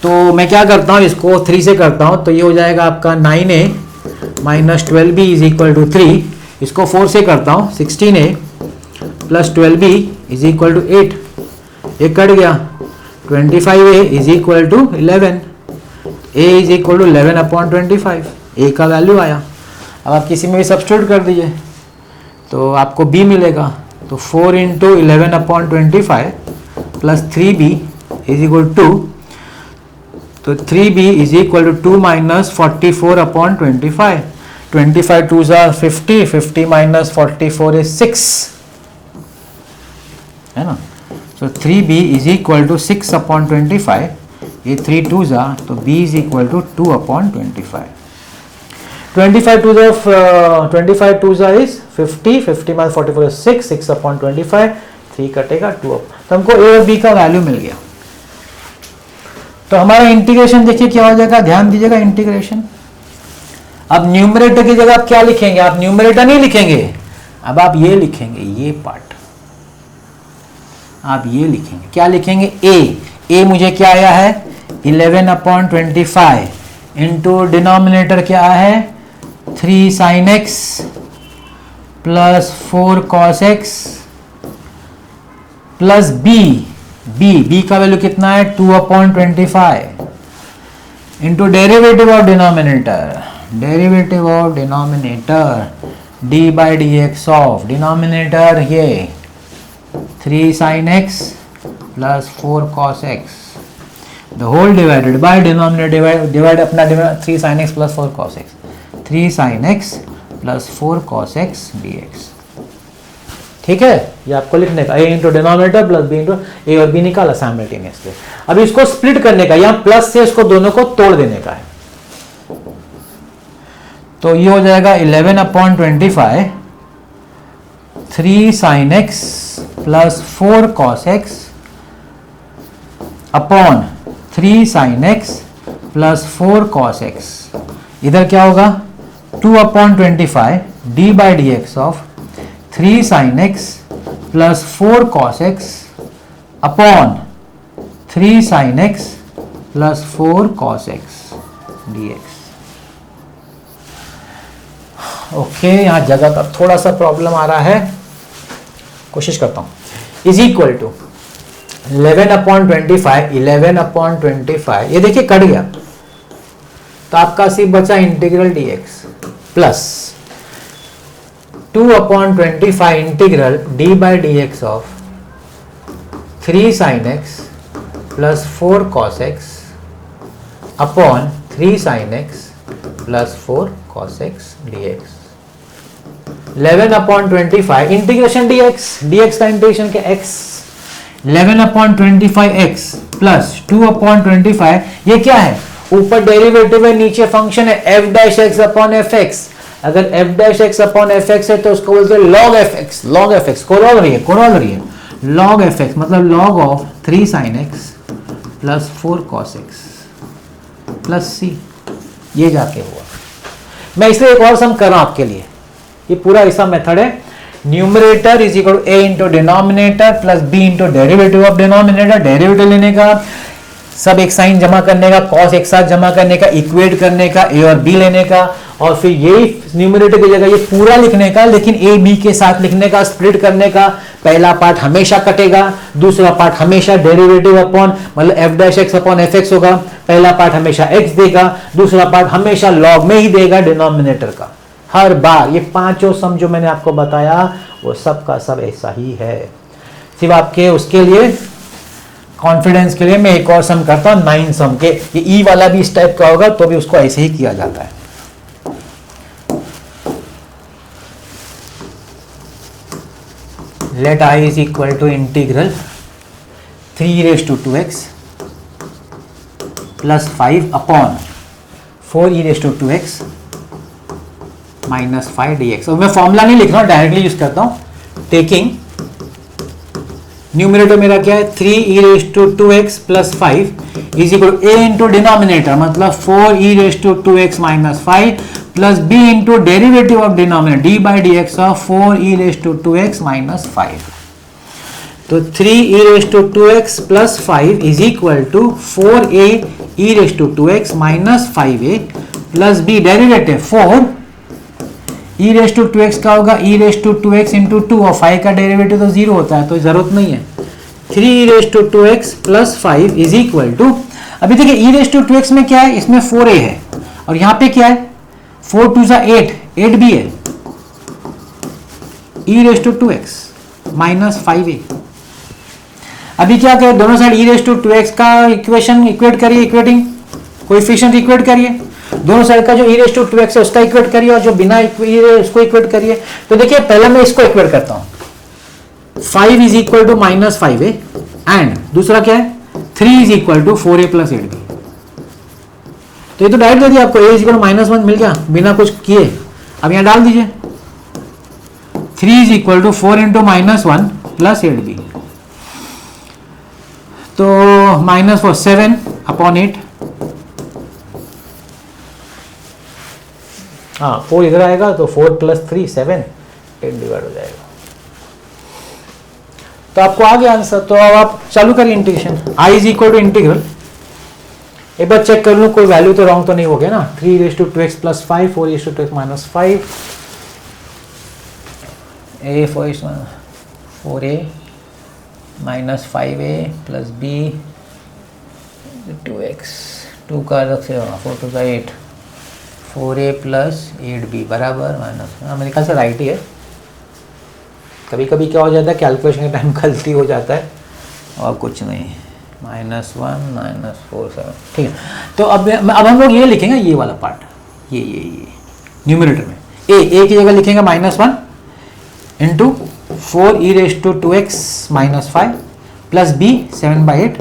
तो मैं क्या करता हूँ, इसको 3 से करता हूँ, तो ये हो जाएगा आपका 9a minus 12b is equal to 3। इसको 4 से करता हूँ, 16a plus 12b is equal to 8, ये कट गया, 25a is equal to 11, a is equal to 11 upon 25, a का वैल्यू आया। अब आप किसी में भी सब्स्टिट्यूट कर दीजिए तो आपको b मिलेगा। तो 4 into 11 upon 25 plus 3b is equal to, तो 3b is equal to 2 minus 44 upon 25, 25 2 ज़ा 50, 50 माइनस 44 इज 6, है ना। तो 3b is equal to 6 upon 25, ये 3 2 ज़ा, तो b is equal to 2 upon 25। 25 2 ज़ा इज 50, 50 माइनस 44 इज 6, 6 अपॉन 25, 3 कटेगा 2 अप, तो हमको a और b का वैल्यू मिल गया। तो हमारा इंटीग्रेशन देखिए क्या हो जाएगा, ध्यान दीजिएगा इंटीग्रेशन। अब न्यूमरेटर की जगह आप क्या लिखेंगे? आप न्यूमरेटर नहीं लिखेंगे, अब आप ये लिखेंगे, ये पार्ट आप ये लिखेंगे। क्या लिखेंगे? a मुझे क्या आया है 11 अपॉन 25 इंटू डिनोमिनेटर क्या है 3 sin x plus 4 cos x plus b का वैल्यू कितना है 2 upon 25 into derivative of denominator d by D x of denominator ये 3 sin x plus 4 cos x, the whole divided by denominator, divide अपना 3 sin x plus 4 cos x, 3 sin x plus 4 cos x dx। ठीक है, ये आपको लिखने का, a into denominator plus b into a और b निकाला साइमल्टेनियसली। अब इसको स्प्लिट करने का, यहाँ प्लस से इसको दोनों को तोड़ देने का है। तो ये हो जाएगा 11 upon 25 3 sin x plus 4 cos x upon 3 sin x plus 4 cos x, इधर क्या होगा 2 upon 25 d by D x of 3 sin x plus 4 cos x upon 3 sin x plus 4 cos x dx। Okay, यहाँ जगह का थोड़ा सा problem आ रहा है, कोशिश करता हूं। Is equal to 11 upon 25, 11 upon 25, ये देखिए कट गया, तो आपका सिर्फ बचा integral dx plus 2 upon 25 integral d by D x of 3 sin x plus 4 cos x upon 3 sin x plus 4 cos x dx। 11 upon 25 integration dx का integration क्या x, 11 upon 25 x plus 2 upon 25, ये क्या है ऊपर derivative है नीचे function है f dash x upon f x. अगर f dash x upon f x है तो उसको बोलते हैं log f x, log f x corollary है log f x मतलब log of 3 sin x plus 4 cos x plus c, ये जाके हुआ। मैं इसलिए एक और सम कर रहा हूं आपके लिए, ये पूरा ऐसा मेथड है, numerator is equal to a into denominator plus b into derivative of denominator, derivative लेने का, सब एक साइन जमा करने का, कॉस एक साथ जमा करने का, इक्वेट करने का, a और b लेने का, और फिर यही न्यूमरेटर की जगह ये पूरा लिखने का, लेकिन a b के साथ लिखने का, स्प्लिट करने का। पहला पार्ट हमेशा कटेगा, दूसरा पार्ट हमेशा डेरिवेटिव अपॉन मतलब f dash x upon f x होगा। पहला पार्ट हमेशा x देगा, दूसरा पार्ट हमेशा लॉग में ही देगा डिनोमिनेटर का, हर बार। ये पांचों सम जो मैंने आपको बताया वो सब का सब ऐसा ही है। सिर्फ आपके उसके लिए कॉन्फिडेंस के लिए मैं एक और सम करता हूं, 9 सम के। ये ई वाला भी इस टाइप का होगा तो भी उसको ऐसे ही किया जाता है। Let I is equal to integral 3 raise to 2x plus 5 upon 4 e raise to 2x minus 5 dx। और मैं फॉर्मूला नहीं लिख रहा हूं, डायरेक्टली यूज करता हूं। टेकिंग न्यूमरेटर मेरा क्या है, 3 e raise to 2x plus 5 is equal to a into denominator मतलब 4 e raise to 2x minus 5 plus b into derivative of denominator d by dx of 4 e raise to 2x minus 5। तो 3 e raise to 2x plus 5 is equal to 4a e raise to 2x minus 5a plus b derivative 4 e raise to 2x का होगा e raise to 2x into 2 और 5 का derivative तो 0 होता है तो जरूरत नहीं है। 3 e raise to 2x plus 5 is equal to, अभी देखिए e रेज टू 2x में क्या है, इसमें 4a है और यहां पे क्या है 4 2 8, 8 भी है, e raise to 2x minus 5a। अभी क्या करें, दोनों side e raise to 2x का इक्वेशन इक्वेट करिए, इक्वेटिंग कोएफिशिएंट इक्वेट करिए, दोनों साइड का जो e रेज टू 2x है उसका इक्वेट करिए और जो बिना उसको इक्वेट करिए। तो देखिए पहले मैं इसको इक्वेट करता हूं, 5 is equal to minus 5a and दूसरा क्या है 3 is equal to 4a plus 8b। तो ये तो डायरेक्ट दे दिया आपको, a is equal to minus 1 मिल गया बिना कुछ किए। अब यहां डाल दीजिए 3 is equal to 4 into minus 1 plus 8b, तो माइनस 4 7 अपॉन 8, हाँ 4 इधर आएगा तो 4 प्लस 3 7, 8 डिवाइड हो जाएगा। तो आपको आ गया आंसर। तो अब आप चालू करिए integration, I is equal to integral, एक बार चेक कर लूँ कोई वैल्यू तो रॉन्ग तो नहीं हो गया ना, 3 raise to 2x plus 5 4 raise to 2x minus 5 a 4a minus 5a plus b 2x 2 का अलग से 4 टू 8 4a प्लस 8b बराबर माइनस, हाँ मेरे ख्याल से राइट ही है। कभी कभी क्या हो जाता है कैलकुलेशन के टाइम गलती हो जाता है और कुछ नहीं, -1 -4 7, ठीक है। तो अब हम लोग ये लिखेंगे ये वाला पार्ट, ये न्यूमरेटर में a की जगह लिखेंगे -1 into 4 e raise to 2x minus 5 plus b 7/8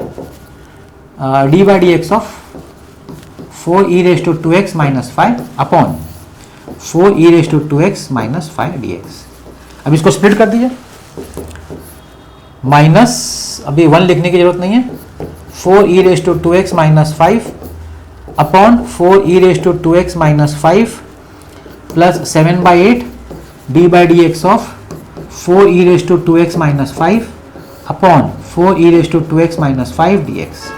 d by dx of 4 e raise to 2x minus 5 upon 4 e raise to 2x minus 5 dx। अब इसको स्प्लिट कर दीजिए, माइनस अभी 1 लिखने की जरूरत नहीं है, 4 e raise to 2x minus 5 upon 4 e raise to 2x minus 5 plus 7/8 d by dx of 4 e raise to 2x minus 5 upon 4 e raise to 2x minus 5 dx।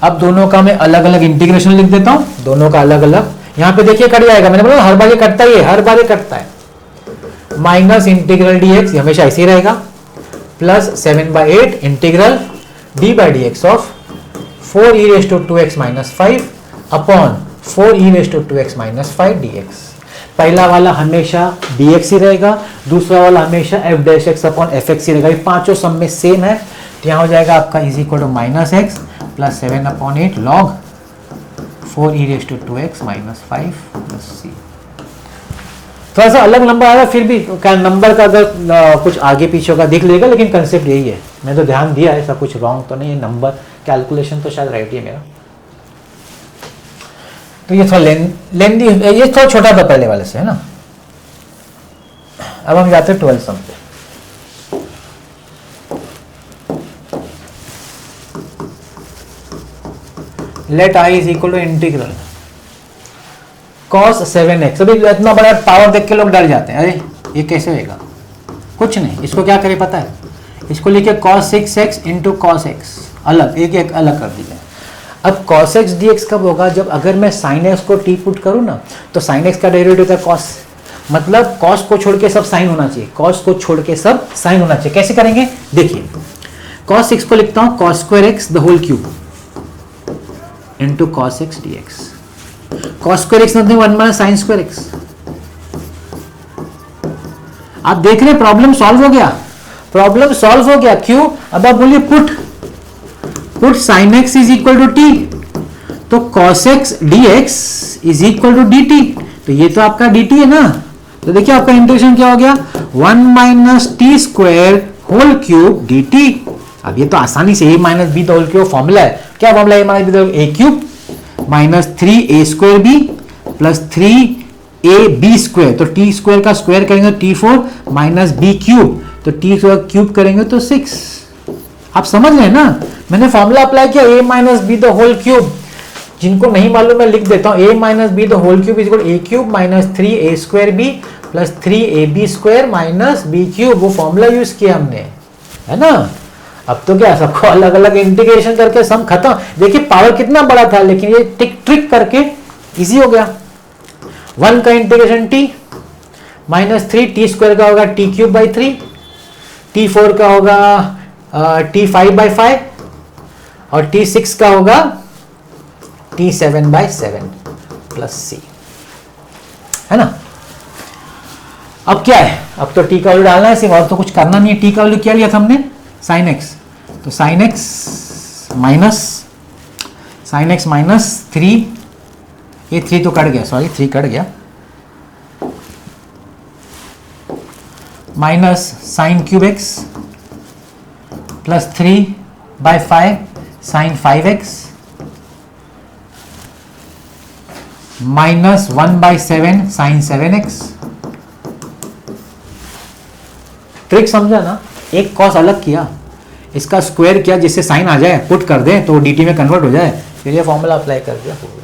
अब दोनों का मैं अलग अलग इंटीग्रेशन लिख देता हूं, दोनों का अलग अलग। यहां पे देखिए कट जाएगा, मैंने बोला हर बार ये कटता ही है, हर बार ये कटता है। माइनस इंटीग्रल dx ये हमेशा ऐसे ही रहेगा, plus 7/8 integral d by dx of 4 e raise to 2x minus 5 upon 4 e raise to 2x minus 5 dx। पहला वाला हमेशा dx ही रहेगा, दूसरा वाला हमेशा f dash x upon f x ही रहेगा। ये पांचों सब में सेम है, तो यहाँ हो जाएगा आपका is equal to minus x plus 7/8 log 4 e raise to 2x minus 5 plus c। थोड़ा सा अलग नंबर आएगा, फिर भी नंबर का अगर कुछ आगे पीछे होगा देख लीजिएगा, लेकिन कंसेप्ट यही है। मैं तो ध्यान दिया है, ऐसा कुछ रॉन्ग तो नहीं है, नंबर कैलकुलेशन तो शायद राइट ही है मेरा। तो ये थोड़ा लेंदी, ये थोड़ा छोटा था पहले वाले से, है ना। अब हम जाते हैं 12th सम पे। Let I is equal to integral cos 7x। अभी इतना बड़ा पावर देख के लोग डर जाते हैं, अरे ये कैसे होगा, कुछ नहीं, इसको क्या करें पता है, इसको लिखे cos 6x into cos x, अलग एक अलग कर दीजिए। अब cos x dx कब होगा, जब अगर मैं sin x को t पुट करूँ ना, तो sin x का डेरिवेटिव होता है cos, मतलब cos को छोड़ के सब sin होना चाहिए, cos को छोड़ के सब sin होना चाहिए। कैसे करेंगे देखिए, cos x को लिखता हूँ cos square x the whole cube into cos x dx। cos square x मतलब 1 माइनस sin square x। आप देख रहे प्रॉब्लम सॉल्व हो गया, प्रॉब्लम सॉल्व हो गया। क्यों, अब आप बोलिए put sin x is equal to T, तो cos x dx is equal to dt, तो ये तो आपका dt है ना। तो देखिए आपका इंटीग्रेशन क्या हो गया, 1 minus t square whole cube dt। अब ये तो आसानी से a minus b whole cube formula है, क्या फॉर्मूला है, a minus b a cube minus 3a square b plus 3ab square, तो टी स्क्वायर का स्क्वायर करेंगे t4 माइनस बी क्यूब, तो टी क्यूब करेंगे तो 6। आप समझ रहे हैं ना, मैंने फॉर्मूला अप्लाई किया a minus b the whole cube. जिनको नहीं मालूम मैं लिख देता हूं, a minus b the whole cube is equal a cube minus 3a square b plus 3ab square minus b cube, वो फॉर्मूला यूज किया हमने, है ना। अब तो क्या सबको अलग अलग इंटीग्रेशन करके सम खत्म। देखिए पावर कितना बड़ा था, लेकिन ये ट्रिक करके इजी हो गया। 1 का integration t minus 3 T square का होगा टी क्यूब बाई 3, t4 का होगा t5 बाई 5 और t6 का होगा t7 बाई 7 प्लस c, है ना। अब क्या है, अब तो t का वैल्यू डालना है सिर्फ, और तो कुछ करना नहीं है। t का वैल्यू क्या लिया था हमने, sin x, तो sin x माइनस 3, ये 3 तो कट गया, सॉरी 3 कट गया, minus sine cube x plus 3 by 5 sine 5x minus 1 by 7 sine 7x। Trick समझा ना, एक कॉस अलग किया, इसका स्क्वायर किया जिससे साइन आ जाए, पुट कर दे तो dt में कन्वर्ट हो जाए, फिर ये फॉर्मूला अप्लाई कर दिया, हो गया।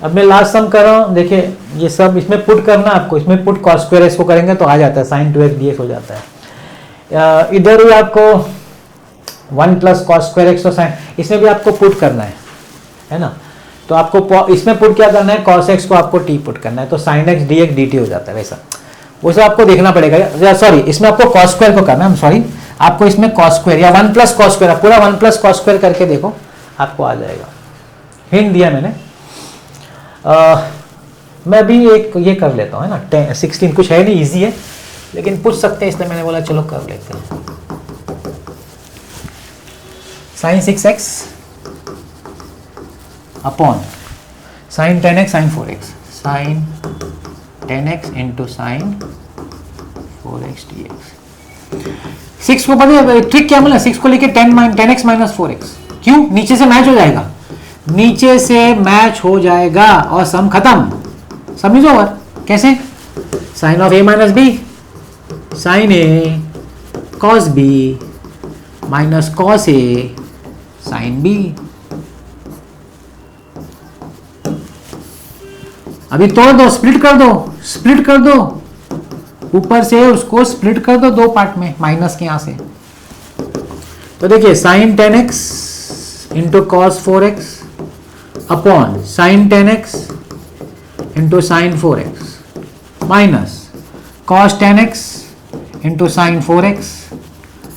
अब मैं लास्ट सम कर रहा हूं, देखिए ये सब इसमें पुट करना आपको, इसमें पुट cos स्क्वायर एक्स को करेंगे तो आ जाता है sin 2x dx हो जाता है। इधर भी आपको 1 प्लस cos स्क्वायर एक्स, इसमें भी आपको पुट करना है ना। तो आपको इसमें पुट क्या करना है, cos x को आपको t पुट करना है, तो sin x dx dt हो जाता है। वैसा वो सब आपको देखना पड़ेगा, सॉरी इसमें आपको cos स्क्वायर को करना है, सॉरी आपको इसमें cos स्क्वायर या 1 प्लस cos स्क्वायर, पूरा 1 प्लस cos स्क्वायर करके देखो आपको आ जाएगा। हिंट दिया मैंने। मैं भी एक ये कर लेता हूँ, है ना, 16 कुछ है नहीं, इजी है लेकिन पूछ सकते हैं, इसलिए मैंने बोला चलो कर लेते हैं। sin 6x upon sin 10x sin 4x, sin 10x into sin 4x dx। 6 को पता है ट्रिक क्या मिला, 6 को लेके 10x माइनस 4x, क्यों, नीचे से मैच हो जाएगा, नीचे से मैच हो जाएगा और सम खत्म। समझो और कैसे, sine of a minus b sine a cos b minus cos a sine b। अभी तोड़ दो, स्प्लिट कर दो, ऊपर से उसको स्प्लिट कर दो 2 पार्ट में, माइनस के यहां से। तो देखिए sine 10x into cos 4x upon sine 10x into sine 4x minus cos 10x into sine 4x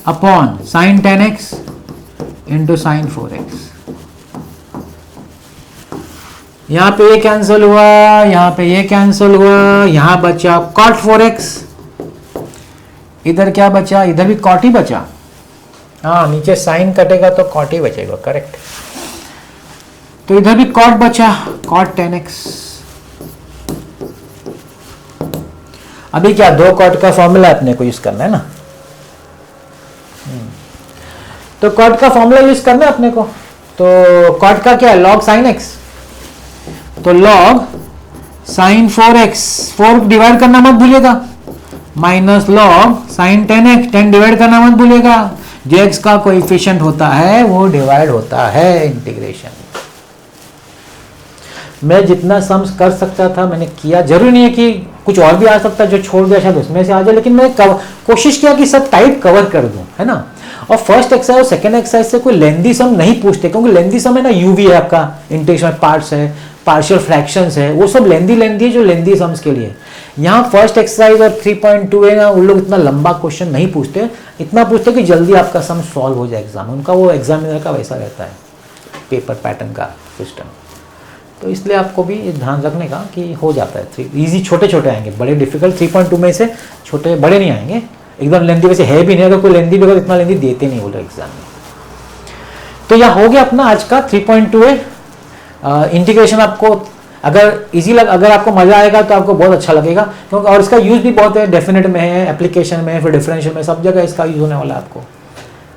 upon sine 10x into sine 4x। यहां पे ये कैंसिल हुआ, यहां पे ये कैंसिल हुआ, यहां बचा cot 4x, इधर क्या बचा, इधर भी cot ही बचा। हाँ नीचे साइन कटेगा तो cot ही बचेगा, करेक्ट। तो इधर भी cot बचा, cot 10x। अभी क्या 2 cot का फॉर्मूला अपने को यूज करना है ना, तो cot का फॉर्मूला यूज करना है अपने को। तो cot का क्या है, log sin x, तो log sin 4x, 4 डिवाइड करना मत भूलिएगा, minus log sign 10x, 10 divide करना मत भूलिएगा, जो x का कोएफिशिएंट होता है वो डिवाइड होता है इंटीग्रेशन। मैं जितना सम्स कर सकता था मैंने किया, जरूरी नहीं है कि कुछ और भी आ सकता है जो छोड़ दिया शायद उसमें से आ जाए, लेकिन मैं कोशिश किया कि सब टाइप कवर कर दूं, है ना। और फर्स्ट एक्सरसाइज और सेकंड एक्सरसाइज से कोई लेंदी सम नहीं पूछते, क्योंकि लेंदी सम है ना, यूवी है आपका, इंटीग्रेशन पार्ट्स है, पार्शियल फ्रैक्शंस है, वो सब लेंदी है जो लेंदी सम्स के लिए। यहाँ फर्स्ट एक्सरसाइज और 3.2 है ना, उन लोग इतना लंबा क्वेश्चन नहीं पूछते, इतना पूछते कि जल्दी आपका सम सॉल्व हो जाए एग्जाम, उनका वो एग्जामिनर का वैसा रहता है पेपर पैटर्न का सिस्टम। तो इसलिए आपको भी ध्यान रखने का कि हो जाता है इजी, छोटे छोटे आएंगे, बड़े डिफिकल्ट 3.2 में से छोटे बड़े नहीं आएंगे, एकदम लेंदी वैसे है भी नहीं, अगर कोई लेंदी भी अगर इतना लेंदी देते नहीं बोले एग्जाम में। तो यह हो गया अपना आज का 3.2 है इंटीग्रेशन। आपको अगर इजी अगर आपको मजा आएगा तो आपको बहुत अच्छा लगेगा, क्योंकि और इसका यूज भी बहुत है, डेफिनेट में है, एप्लीकेशन में, फिर डिफरेंशियल में, सब जगह इसका यूज होने वाला है आपको।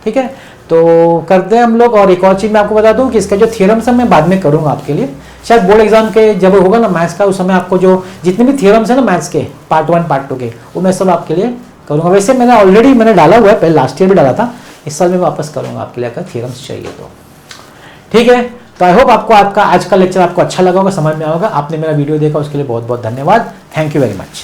ठीक है, तो करते हैं हम लोग। और एक और चीज मैं आपको बता दूं कि इसका जो थियरम्स है मैं बाद में करूंगा आपके लिए, शायद बोर्ड एग्जाम के जब होगा ना मैथ्स का, उस समय आपको जो जितने भी थियरम्स है ना मैथ्स के पार्ट 1 पार्ट 2 के, वो मैं सब आपके लिए करूंगा। वैसे मैंने ऑलरेडी डाला हुआ है, पहले लास्ट ईयर भी डाला था, इस साल में वापस करूंगा आपके लिए अगर थियरम्स चाहिए तो। ठीक है, तो आई होप आपको आपका आज का लेक्चर आपको अच्छा लगा होगा, समझ में आएगा। आपने मेरा वीडियो देखा उसके लिए बहुत बहुत धन्यवाद। Thank you very much.